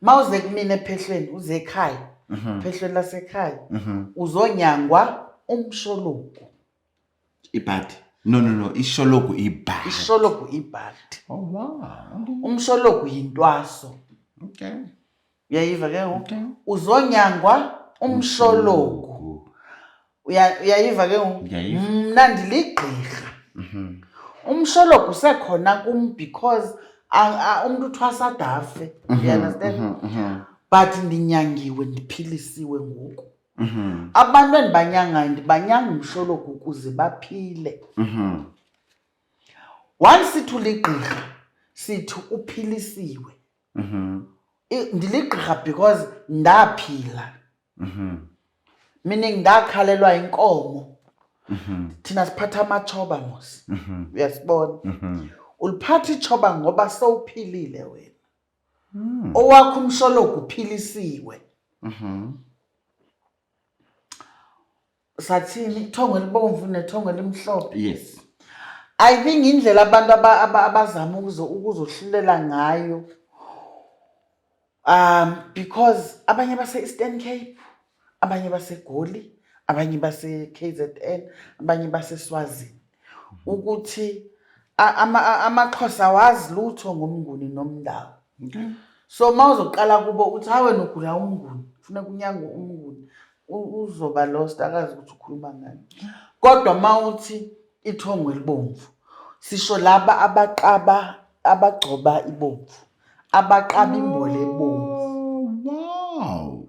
Mawuze kumina ephehlweni, uze ekhaya. Ephehlweni lasekhaya. Uzonyangwa umsholongu. Ibhadi. No. Ishologu ibhadi. Ishologu ibhadi. Oh wow. Okay. Umsholongu yintwaso. Okay. Uyayiva ke ngoku? Okay. Uzonyangwa umsholongu. Uyayiva ke ngoku? Mna ndiligqirha. Umsholongu usekhona kum because umuntu uthwasa dafe. You understand? But ndinyangiwe ndiphilisiwe ngoku. Abantu endibanyangayo ndibanyanga umsholongu ukuze baphile. Once sithi uligqirha sithi uphilisiwe. Ndiligqirha because ndaphila. Meaning ndakhalelwa inkomo. Thina siphatha amachoba mos. Uyasibona? Uliphatha ichoba ngoba sowuphilile wena. owakho umshologu uphilisiwe. Sathini ithongo elibomvu nethongo elimhlophe. Yes. I think indlela abantu abazama ukuzohlulela ngayo because abanye base Eastern Cape, abanye base Goli, abanye base KZN, abanye base Swazini ukuthi amaXhosa wazi lutho ngomnguni nomndawo. So mawuzoqala kubo uthi hawe nogula umnguni ufuna kunyanga umnguni uzoba lost akazi ukuthi ukhuluma ngani. Kodwa mawuthi ithongo elibomvu sisho laba abagcoba ibomvu, abaqaba imbole ebomvu. Wow.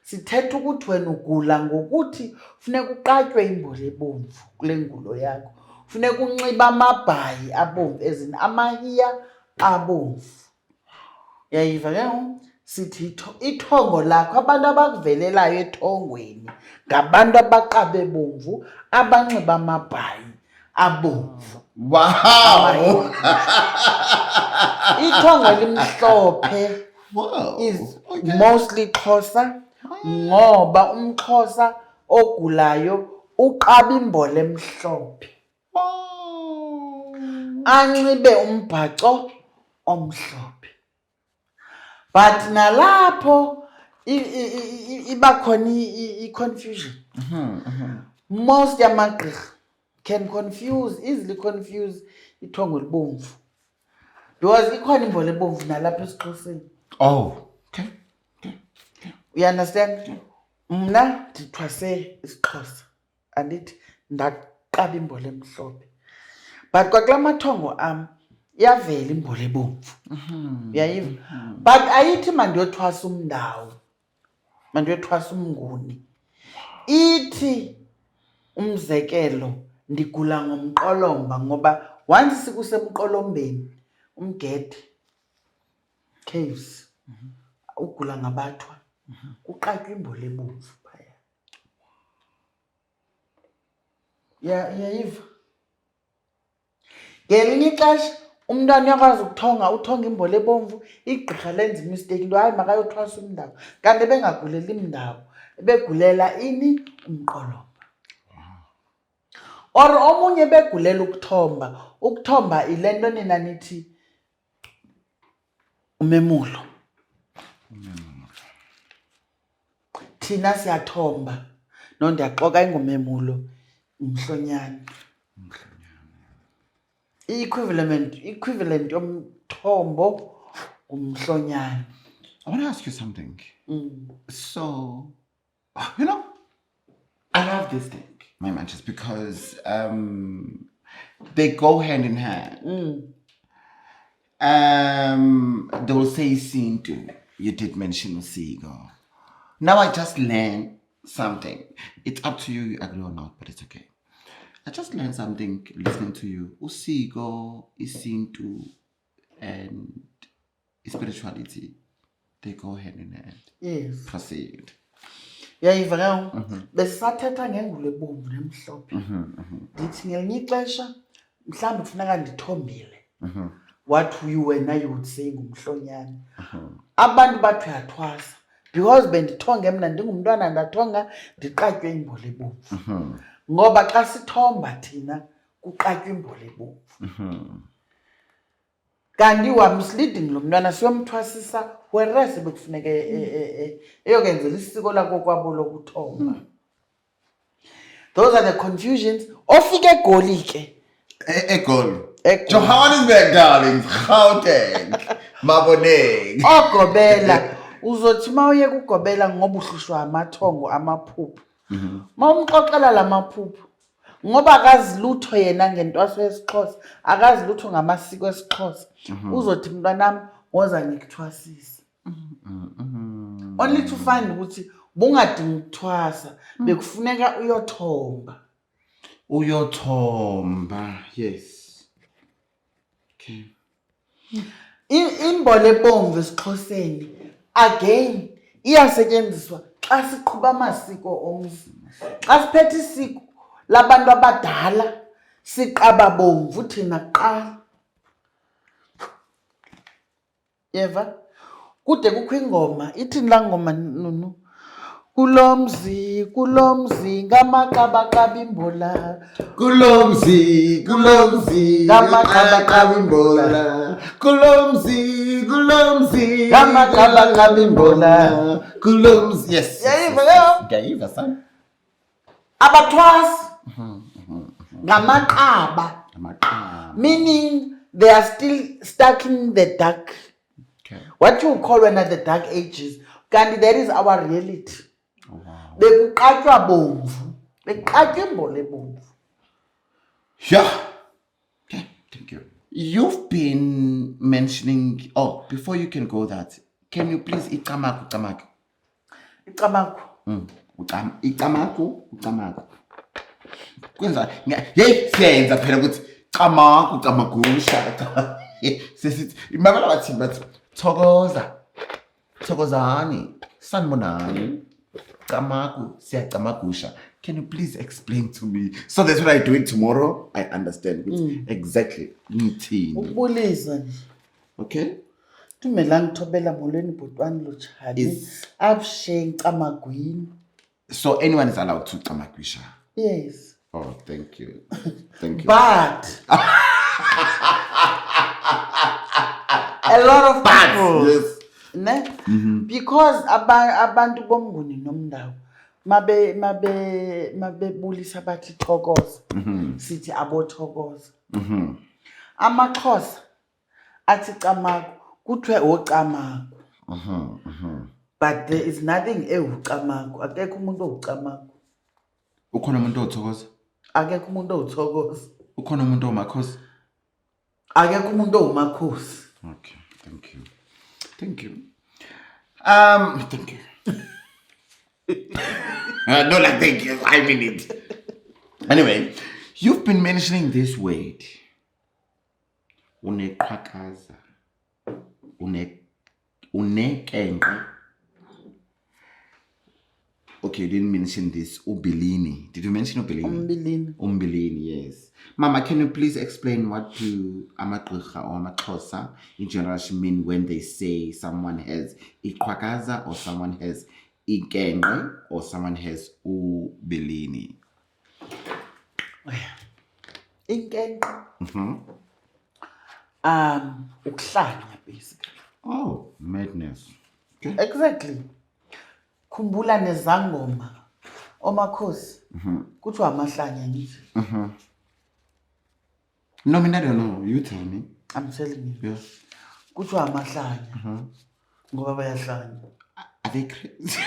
Sithetha ukuthi wena ugula ngokuthi funeka uqatywe imbole ebomvu kule ngulo yakho. Funeka unxiba amabhayi abomvu ezini amahiya abomvu. Yayiva ke sithi ithongo lakho abantu abakuvelelayo ethongweni ngabantu abaqabe ebomvu abanxiba amabhayi abomvu. Wow. Ithongo elimhlophe is mostly Xhosa ngoba umXhosa ogulayo uqaba imbole emhlophe. Anxibe umbhaco omhlophe. But nalapho iba khona i-confusion. Most yamagqirha can easily confuse ithongo elibomvu because ikhona imbole ebomvu nalapha esiXhoseni. Oh, okay. You understand? Mna ndithwase isiXhosa andithi ndaqaba imbole emhlophe. But kwakula mathongo iyavela imbole ebomvu. Uyayiva? But ayithi mandiyothwasa umndawo, mandiyothwasa umnguni. Ithi umzekelo ndigula ngomqolomba ngoba once sikusemqolombeni umgede caves ugula ngabathwa kuqatywa imbole ebomvu phaya. Yayiva? Ngelinye ixesha umntwana uyakwazi uthonga imbole ebomvu, igqirha lenza imistake into hayi makayothwasa umndawo kanti bengagulela imndawo begulela ini umqolomba. Or omunye begulela ukuthomba ile nto nina nithi umemulo. Thina siyathomba no ndiyaxoka ingumemulo umhlonyane. Equivalent yomthombo umhlonyane. I want to ask you something. So, you know, I love this thing, my munchies, because they go hand in hand. They will say Sintu. You did mention Usigo. Now I just learned something. It's up to you, you agree or not, but it's okay. I just learned something listening to you. Usigo, Isintu, and spirituality, they go hand in hand. Yes. Proceed. Yayiva ke besathetha ngengulo ebomvu nemhlophe. Ndithi ngelinye ixesha mhlawumbe kufuneka ndithombile. What you wena you would say ngumhlonyane. Abantu bathi uyathwasa because bendithonge mna ndingumntwana ndathonga ndiqatywe imbole ebomvu. Ngoba xa sithomba thina kuqatywa imbole ebomvu. Kanti misleading lo mntwana siyomthwasisa whereas bekufuneka eyokenzela isiko lakho kwabo lokuthomba. Those are the confusions. Ofike eGoli ke. Egoli. Johannesburg, darling. Gauteng. Maboneng. Ogobela. Uzothi mawuye kugobela ngoba uhlushwa amathongo amaphuphu. Mawumxoxela lamaphuphu. Ngoba akazi lutho yena ngentwaso yesiXhosa, akazi lutho ngamasiko esiXhosa. Uzothi mntwanami woza ngikuthwasisa. Only to find ukuthi bungadingi ukuthwasa bekufuneka uyothomba. Uyothomba, yes. Okay. Imbole ebomvu esiXhoseni again iyasetyenziswa xa siqhuba amasiko omzi. Xa siphethe isiko labantu abadala siqaba bomvu thina kuqala. Yeva kude kukho ingoma ithini laa ngoma nunu kulomzi ngamaqabaqaba imbola Kulomzi ngamaqabaqaba imbola. Kulomzi ngamaqabaqaba imbola. Kulomzi. Yes. Yayiva leyo? Yayiva son. Abathwasi ngamaqaba, Amaqaba. meaning they are still stuck in the dark, Okay. what you call when at the dark ages. Kanti that is our reality. Oh, wow. Bekuqatywa bomvu, bekuqatywa imbola ebomvu. Yeah. Okay. Thank you. You've been mentioning. Oh, before you can go that, can you please icamaku. Icamaku. Icamaku. Kwenza hey siyenza phela ukuthi camagusha. Sesithi imabala bathi bathi thokozani sanibonani camagu siyacamagusha. Can you please explain to me so that's what I do it tomorrow? I understand exactly ngithini. Ukubulisa nje. Okay. Tumela ngithobela molweni bhotwani lotshani. Abshe ncamagwini. So anyone is allowed to camagusha? Yes. Oh, thank you. Thank you. But a lot of people, Yes. ne? Because abantu bomnguni nomndawo mabebulisa bathi thokoza, sithi abothokoza. AmaXhosa athi camagu kuthiwe ocamagu. But there is nothing ewucamagu. Akekho umuntu owucamagu. Ukhona umuntu othokoza? Akekho umuntu owuthokoza. Ukhona umuntu omakhosi? Akekho umuntu owumakhosi. Okay, thank you. Thank you. No, like thank you. I mean it. Anyway, you've been mentioning this word. Uneqhakaza. Unekenqe. Okay, you didn't mention this. Ubilini. Did you mention ubilini? Umbilini, yes. Mama, can you please explain what do amagqirha or amaXhosa in general mean when they say someone has iqhakaza or someone has ikenqe or someone has ubilini? Inkenqe. Ukuhlanya basically. Oh, madness. Okay. Exactly. Khumbula nezangoma. Omakhosi. Kuthiwa amahlanya nje. No, I don't know. You tell me. I'm telling you. Yeah. Kuthiwa amahlanya. Ngoba bayahlanya. Are they crazy?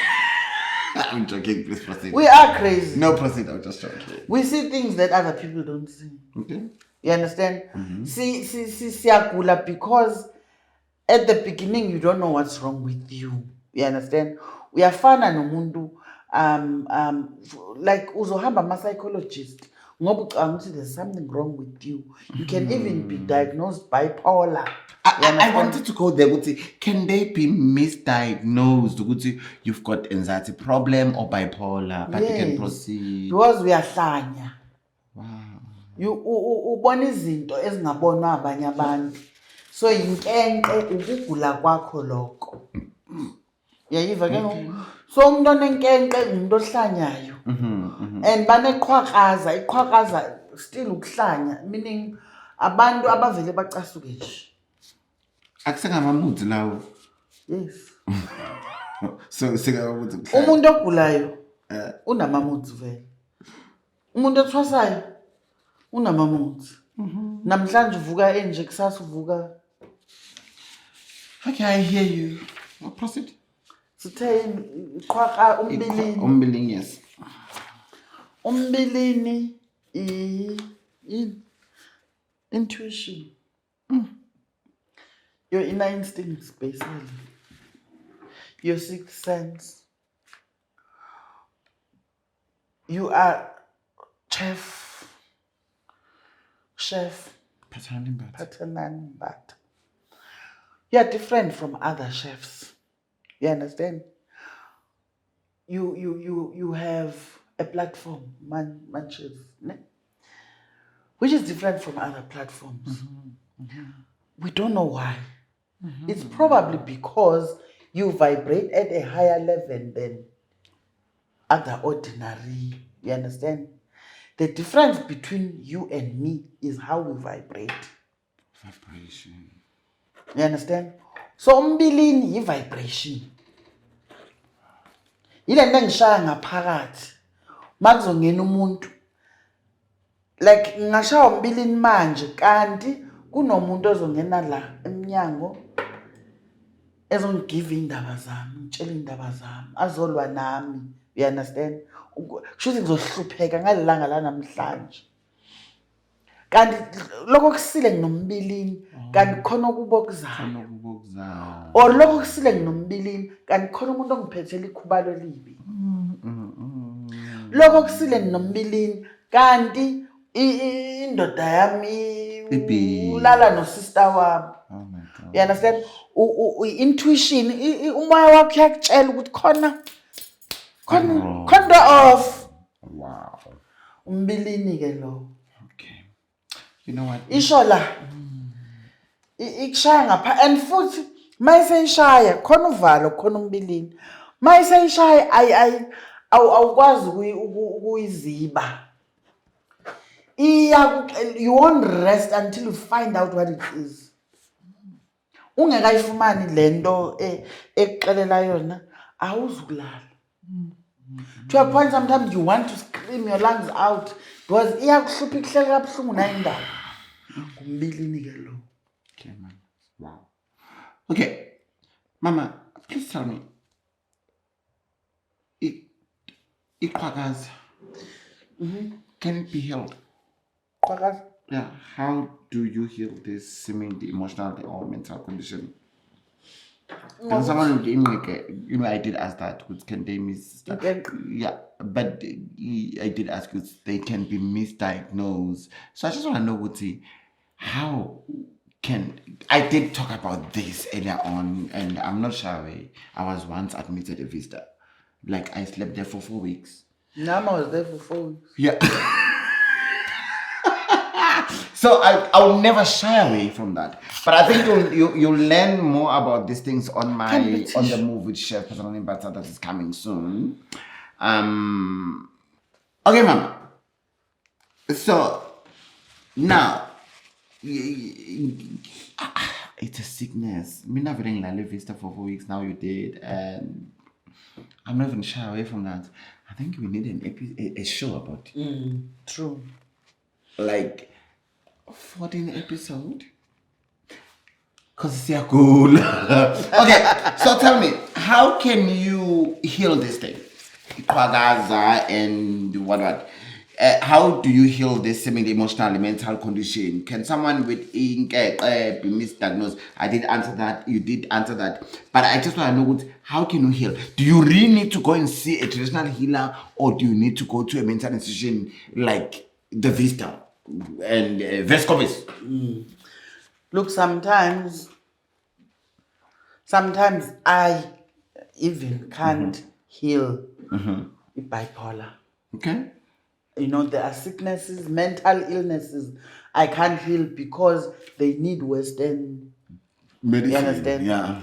I'm joking. Please proceed. We are crazy. No, proceed. I'm just joking. We see things that other people don't see. Okay. You understand? Siyagula because at the beginning you don't know what's wrong with you. You understand? Uyafana nomuntu like uzohamba ama-psychologist ngoba ucabanga ukuthi there's something wrong with you. You can even be diagnosed bipolar. I wanted to go there. Can they be misdiagnosed? You've got anxiety problem or bipolar, but you can proceed. Because we are hlanya. Wow. Ubona izinto ezingabonwa abanye abantu. So inkenqe ukugula kwakho lokho. Yayiva ke ngoku. So umuntu onenkenqe umuntu ohlanyayo. And baneqhwakaza, iqhwakaza still ukuhlanya, meaning abantu abavele bacasuke nje. Akusengamamudzi lawo. Yes. So singamamudzi. Umuntu ogulayo unamamudzi vele. Umuntu othwasayo unamamudzi. Namhlanje uvuka enje kusasa uvuka. Okay, I hear you. Well, proceed. Sithe iqhwaqa umbilini. Umbilini, yes. Umbilini intuition. Your inner instincts, basically. Your sixth sense. You are chef. Paternal but you are different from other chefs. You understand? You have a platform, munchies, which is different from other platforms. We don't know why. It's probably because You vibrate at a higher level than other ordinary. You understand? The difference between you and me is how we vibrate. Vibration. You understand? So umbilini yi-vibration. Yile nto engishaya ngaphakathi. Makuzongena umuntu. Like ngashaya umbilini manje kanti kunomuntu ozongena la emnyango ezongigive indaba zami, ngitshela indaba zami, azolwa nami. You understand? Kushuthi ngizohlupheka ngalelanga la namhlanje. Kanti lokho kusile nginombilini, kanti khona okubokuzayo. Or lokho kusile nginombilini, kanti khona umuntu ongiphethela ikhubalo elibi. Lokho kusile nginombilini, kanti indoda yami ulala no sister wami. Oh my God. You understand? Intuition, umoya wakho yakutshela ukuthi khona off. Wow. Umbilini ke lo. Okay. You know what? Isho la. Ikushaya ngapha and futhi mayiseyishaya khona uvalo khona umbilini. Mayiseyishaya awukwazi ukuyiziba. You won't rest until you find out what it is. Ungekayifumani lento ekuxelela yona awuzukulala. To a point sometimes you want to scream your lungs out because iyakuhlupha ikuhlela kabuhlungu na indaba. Ngumbilini ke lo. Okay, man. Wow. Okay. Mama, please tell me. Iqhwakazi. Can it be healed? Qhwakazi? Yeah. How do you heal this seemingly emotional or mental condition? Can someone with I did ask that with can they yeah, but I did ask you they can be misdiagnosed. So I just want to know how can I did talk about this earlier on, and I'm not sure I was once admitted a Vista. Like I slept there for 4 weeks. Nama was there for 4 weeks. Yeah. So I'll never shy away from that. But I think you'll learn more about these things on the move with Chef Personal Impact that is coming soon. Okay, Mama. So now it's a sickness. Me not having La Vista for 4 weeks now. You did, and I'm not even shy away from that. I think we need a show about it. True. Like 14 episode. Cause it's cool. Okay, so tell me, how can you heal this thing? Iqhwakazi and what? How do you heal this semi-emotional mental condition? Can someone with be misdiagnosed? I did answer that. You did answer that. But I just want to know how can you heal? Do you really need to go and see a traditional healer, or do you need to go to a mental institution like the Vista and Vescovis? Look, sometimes I even can't heal bipolar. Okay. You know, there are sicknesses, mental illnesses I can't heal because they need Western medicine. You understand? Yeah.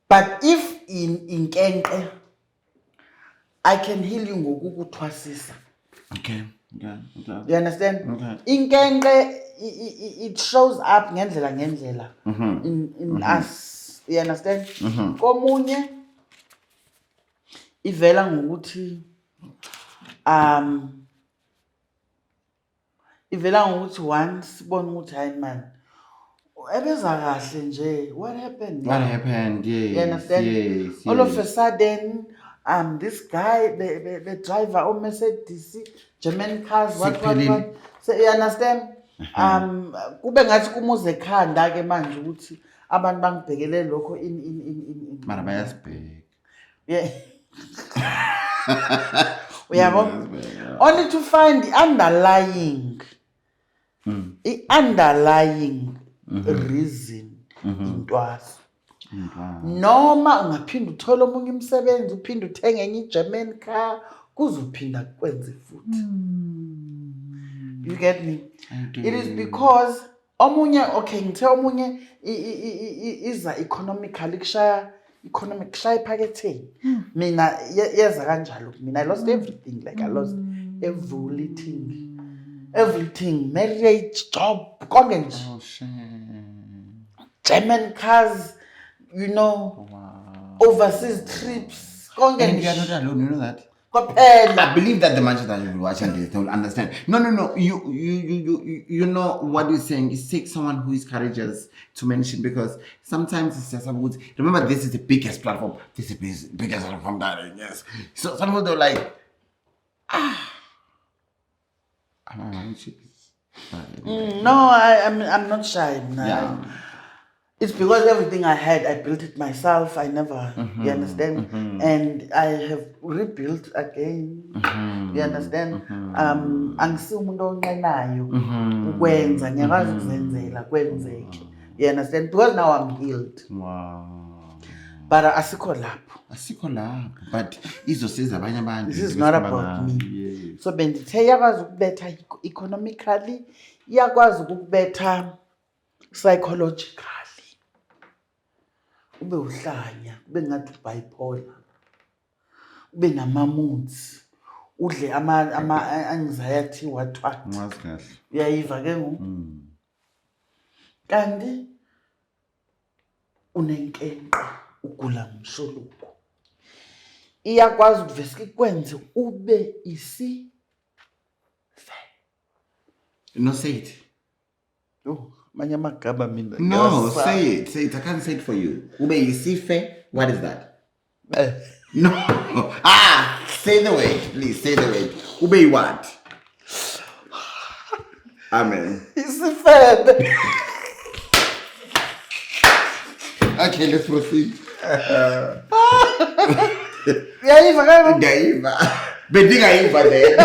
But if in Kenke, I can heal you ngokukutwasisa. Okay. Okay. You understand? Okay. In Kenke, it shows up ngendlela in us. You understand? Komunye ivela ngokuthi ivela ngokuthi once bona ukuthi hayi man ebeza kahle nje what happened Yes. You understand? Yes. All of a sudden this guy the driver of Mercedes German cars what so you understand kube ngathi kumuze ekhanda ke manje ukuthi abantu bangibhekele lokho in mara bayasibheka. Yeah. Only to find the underlying reason intwaso. Noma ungaphinda uthola omunye umsebenzi uphinda uthenga enye iGerman car kuzophinda kwenze futhi. You get me? It is because omunye okay ngithe omunye iza economically kushaya economic shy packaging. Mina yeza kanjalo mina I lost everything like I lost everything marriage job konke nje. Oh shame. German cars, you know, overseas trips konke And you are nje. not alone, you know that? Kophela. I believe that the Manchester that you will watch and they will understand. No. You know what you're saying. It takes someone who is courageous to mention because sometimes it's just about. Remember, this is the biggest platform. This is the biggest platform that yes. So some people they're like, am I wrong? No, I'm not shy. Nah. Yeah. It's because everything I had, I built it myself. I never, you understand? And I have rebuilt again. You understand? Angisiyo umuntu oncenayo ukwenza ngiyakwazi ukuzenzela kwenzeke. You understand? Because now I'm healed. Wow. But asikho lapho. But izosiza abanye abantu. This is not about me. Yes. So bendithe iyakwazi ukubetha economically, iyakwazi ukubetha psychologically. Ube uhlanya, ube ngathi bipolar. Ube nama-moods. Udle ama-anxiety what. Kahle. Uyayiva ke ngoku? Kanti unenkenqe ugula umshologu. Iyakwazi ukuvesa ikwenze ube isife. No, say it. Oh, manye amagama mina. No, say it. Say it. I can't say it for you. Ube isife. What is that? No. Say the word, please. Say the word. Ube what? Amen. Isife. Okay, let's proceed. Uyayiva ke ngoku? Ngaiva. Bendingaiva then.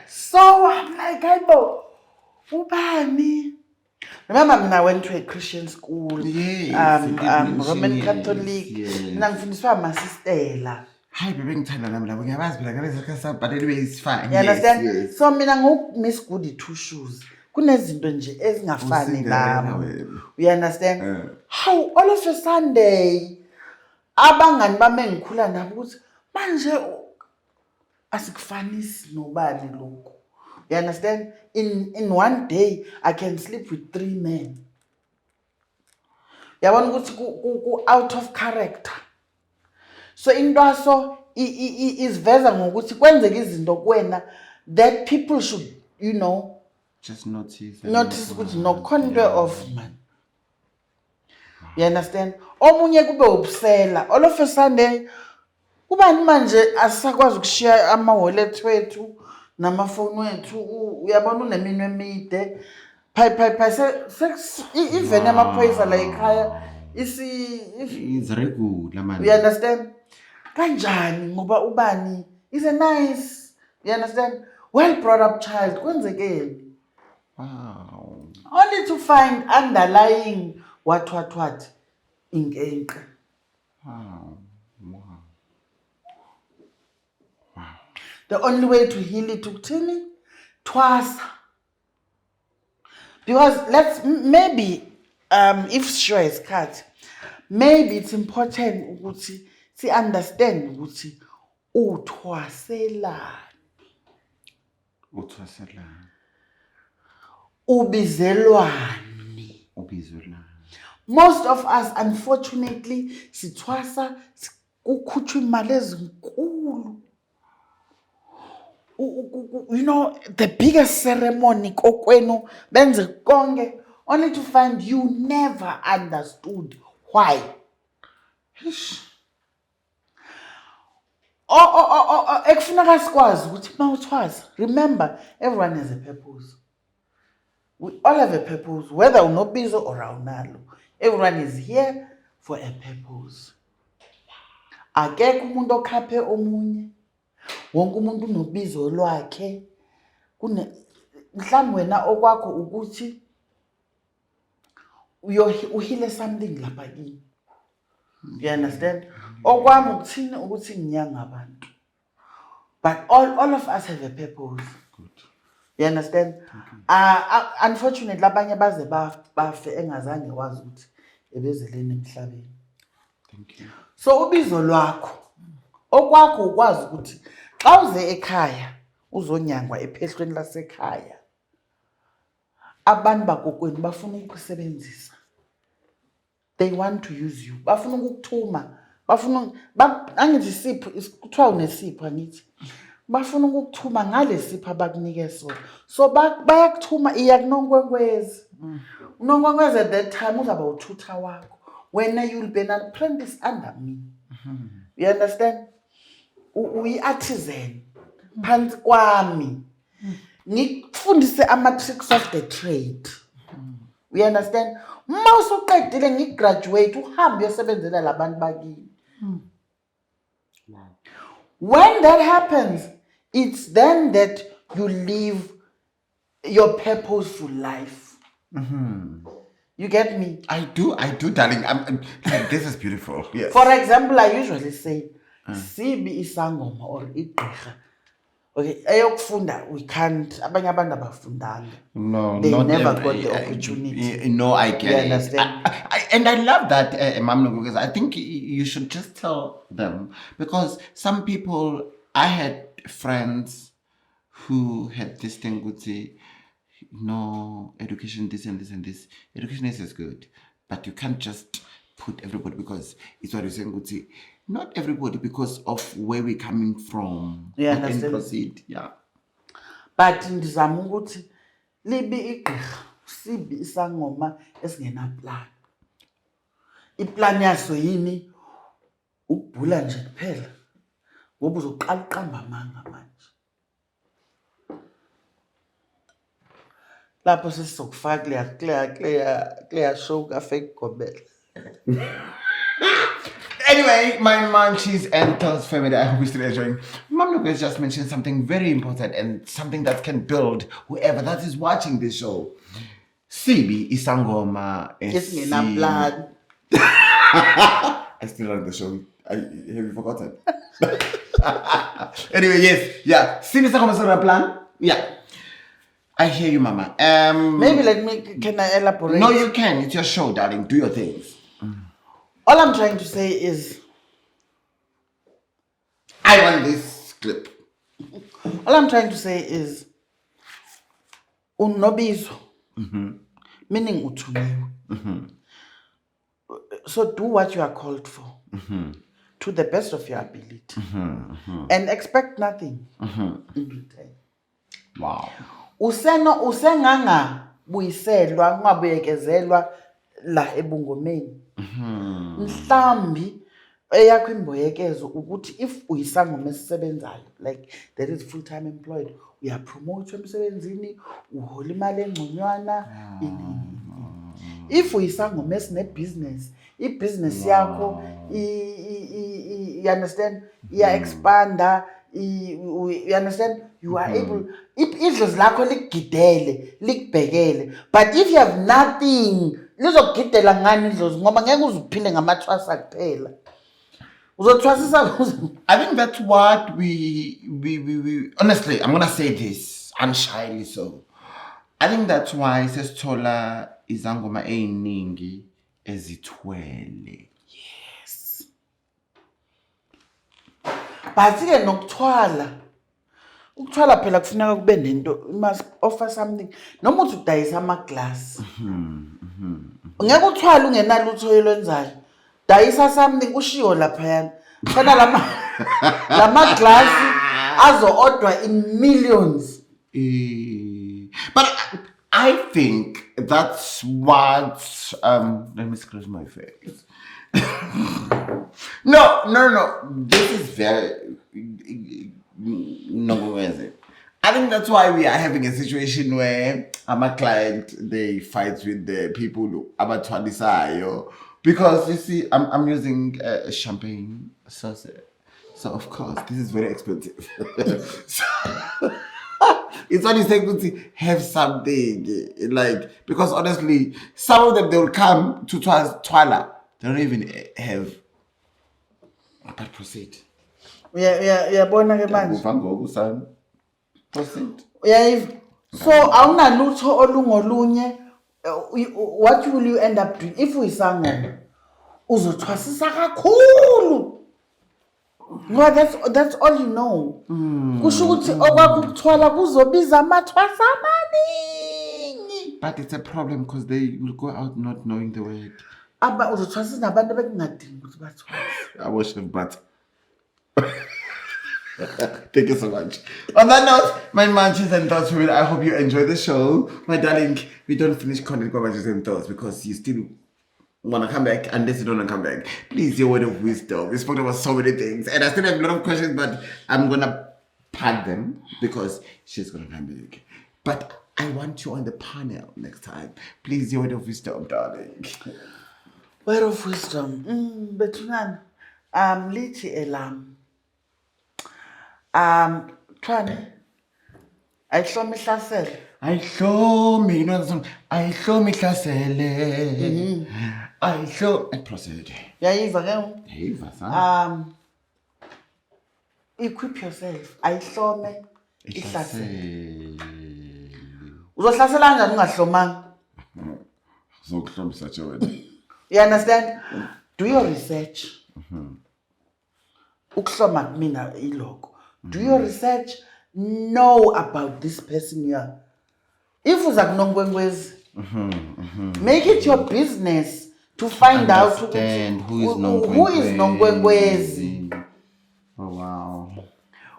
So I'm like, Aibo, ubani? Remember, I went to a Christian school. Yes, Roman yes, Catholic. yes. Nangifundiswa amasistela. Hi, baby, ngithanda nami labo ngiyabazi phela ngale zakasa but anyway it's fine. You understand? Yes. So mina Miss Goody two shoes. Kunezinto nje ezingafani Usindelela nami. wena. You understand? How all of a Sunday abangani bami engikhula nabo ukuthi manje asikufanisi nobani lokho. You understand? In one day I can sleep with 3 men. Yabona ukuthi ku out of character. So intwaso isiveza ngokuthi kwenzeka izinto kuwena that people should, you know, just notice ukuthi no contour of man. You understand? Omunye kube ubusela. All of a Sunday kubani manje asakwazi ukushiya ama-wallet wethu namafoni wethu uyabona uneminwe emide even amaphoyisa la ekhaya it's very good la man. You understand? Kanjani ngoba ubani is a nice, you understand, well brought up child kwenzekeni. Wow. Only to find underlying what inkenqe. Wow. The only way to heal it ukuthini twasa. Because maybe if sure is cut, maybe it's important ukuthi si understand ukuthi uthwaselani. Ubizelwani. Most of us unfortunately sithwasa kukhutshwa imali ezinkulu. You know, the biggest ceremony kokwenu benze konke only to find you never understood why. Ekufuneka sikwazi ukuthi mawuthwasa, remember everyone has a purpose. We all have a purpose, whether unobizo or awunalo. Everyone is here for a purpose. Akekho umuntu okhaphe omunye. Wonke umuntu unobizo lwakhe. Mhlawumbe wena okwakho ukuthi uhile something lapha kini. You understand? Okwami ukuthini ukuthi nginyanga abantu. But all of us have a purpose. Good. You understand? Unfortunately abanye baze bafe engazange wazi ukuthi ebezeleni emhlabeni. Thank you. So ubizo lwakho okwakho ukwazi ukuthi xa uze ekhaya uzonyangwa ephehlweni lasekhaya abantu bakokwenu bafuna ukusebenzisa. They want to use you. Bafuna ukukuthuma. Bafuna angithi isipho kuthiwa unesipho angithi. Bafuna ukukuthuma ngale sipho abakunike sona. So bayakuthuma iya kuNonkwenkwezi. uNonkwenkwezi at that time uzaba uthutha wakho. When you'll be an apprentice under me. You understand? Uyi-artisan. Phansi kwami. Ngikufundise ama-tricks of the trade. You understand? Uma usuqedile ngigraduate uhambe uyosebenzela labantu bakini. When that happens, it's then that you live your purposeful life. You get me? I do, darling. This is beautiful. Yes. For example, I usually say, Sibi isangoma or igqirha. Okay, ayokufunda we can't. Abanye abantu abafundanga. No, they not never every, got the opportunity. No, I get it. Understand? And I love that, Mom, because I think you should just tell them, because some people, I had friends who had this thing would say, no, education, this and this and this. Education is good, but you can't just put everybody, because it's what you're saying would say, not everybody, because of where we're coming from. Yeah, and understand. Proceed. Yeah. But ndizama ukuthi libi igqirha sibi isangoma esingena plan. Iplan yaso yini ukubhula nje kuphela. Ngoba uzoqala uqamba amanga manje. Lapho sesizokufaka clear show ka fake gobela. Anyway, my munchies and thoughts family, I hope you're still enjoying. Mom has just mentioned something very important and something that can build whoever that is watching this show. Sibi isangoma Esingena plan. I still like the show. Have you forgotten? Anyway, yes, yeah. Sibi isangoma esingena plan. Yeah. I hear you, Mama. Maybe can I elaborate? No, you can. It's your show, darling. Do your things. All I'm trying to say is, I want this clip. All I'm trying to say is, unobizo, meaning uthunyiwe. So do what you are called for, to the best of your ability, and expect nothing in return. Wow. Usenganga buyiselwa ungabuyekezelwa la ebungomeni. Mhlambi eyakho imboyekezo ukuthi if uyisangoma esisebenzayo, like that is full time employed, uyapromote emsebenzini, uhola imali engconywana. If uyisangoma esine business, i-business yakho you understand, expanda, you understand, you are able, idlozi lakho likugidele likubhekele. But if you have nothing, lizokugidela ngani idlozi ngoba ngeke uzuphile ngamathwasa kuphela. Uzothwasisa. I think that's what we honestly, I'm gonna say this unshyly so. I think that's why sesithola izangoma eziningi ezithwele. Yes. But ke nokuthwala. Ukuthwala phela kufuneka kube nento, you must offer something. Noma uthi udayisa ama-glass. Ngeke uthwala ungenalutho olwenzayo. Dayisa something ushiyo laphayana. Khona lama glass azo-order in millions. But I think that's what let me close my face. No. This is very no. I think that's why we are having a situation where I'm a client, they fight with the people who abatwalisayo. Because you see, I'm using champagne sauce. So of course, this is very expensive. It's only saying to have something like, because honestly, some of them they will come to Twala. They don't even have. But proceed. Yeah, bona ke manje. Proceed. Yeah, so awunalutho olungolunye what will you end up doing if uyisangoma uzothwasisa kakhulu ngoba that's all you know kusho ukuthi okwakho ukuthwala kuzobiza amathwasa amaningi. But it's a problem because they will go out not knowing the word. Uzothwasisa nabantu bekungadingi ukuthi bathwase. I wish him, but thank you so much. On that note, my munchies and thoughts, I hope you enjoy the show. My darling, we don't finish content with munchies and thoughts because you still want to come back unless you don't want to come back. Please, your word of wisdom. We spoke about so many things and I still have a lot of questions, but I'm going to pack them because she's going to come back. But I want you on the panel next time. Please, your word of wisdom, darling. Word of wisdom. Bethunan. Lithi elam. Trani. Ayihlomi ihlasele. Ayihlomi, you know the song? Ayihlomi ihlasele. Ayihlomi. Proceed. Yayiva ke? Yayiva, son. Equip yourself. Ayihlomi ihlasele. Ihlasele. Uzohlasela kanjani ungahlomanga? Zokuhloma such a word. You understand? Do your research. Ukuhloma kumina iloko. Do your research. Know about this person here. If uza kunongwengwezi, make it your business to find out who is nongwengwezi. Oh wow.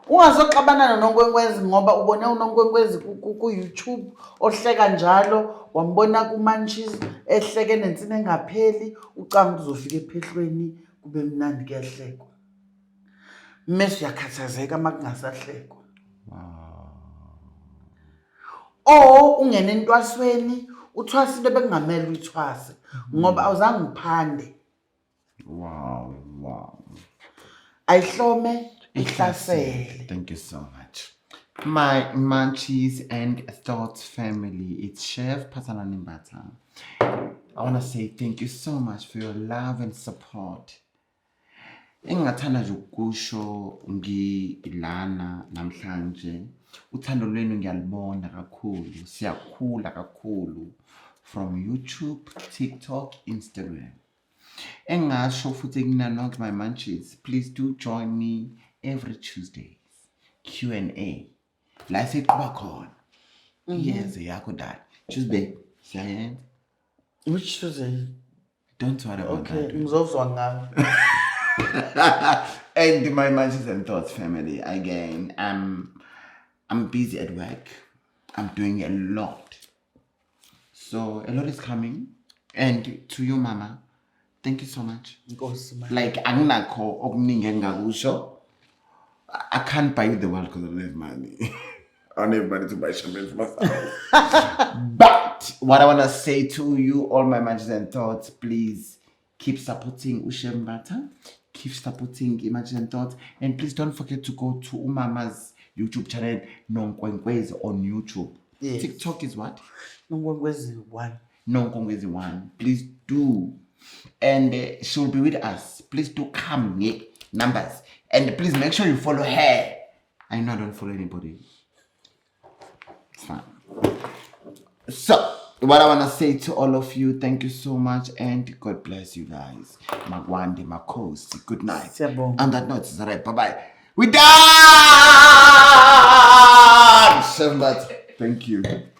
Ungazoxabana nonongwengwezi ngoba ubone unongwengwezi ku YouTube ohleka njalo wambona ku Munchies ehleke nensini engapheli ucanga uzofika ephehlweni kube mnandi kuyahlekwa. Mase uyakhathazeka makungasahlekwa. Ungene entwasweni uthwasa into bekungamela uyithwase ngoba awuzange uphande. Wow. Ayihlome ihlasele. Thank you so much. My Munchies and Thoughts family, it's Chef Patalani Mbata. I want to say thank you so much for your love and support. Engathanda nje ukusho ngilana namhlanje uthando lwenu ngiyalibona kakhulu siyakhula kakhulu from YouTube, TikTok, Instagram. Engasho futhi kuna nonke my munchies, please do join me every Tuesdays Q&A la siqhubha khona. Yes, yakho dad. Tuesday siyayenza. Which Tuesday? Don't worry about that. Okay, ngizozwa ngawe. And my Munchies and Thoughts family, again, I'm busy at work. I'm doing a lot. So a lot is coming. And to you, Mama, thank you so much. Like, anginakho okuningi engakusho. I can't buy you the world because I don't have money. I don't have money to buy champagne for myself. But what I want to say to you, all my Munchies and Thoughts, please keep supporting Ushembata. Keep supporting Munchies and Thoughts. And please don't forget to go to Umama's YouTube channel, Nonkwenkwezi, on YouTube. Yes. TikTok is what? Nonkwenkwezi 1. Nonkwenkwezi 1. Please do. And she'll be with us. Please do come, numbers. And please make sure you follow her. I know I don't follow anybody. It's fine. So, what I want to say to all of you, thank you so much and God bless you guys. Magwande, Makosi, good night. On that note, it's alright. Bye-bye. We done! Thank you.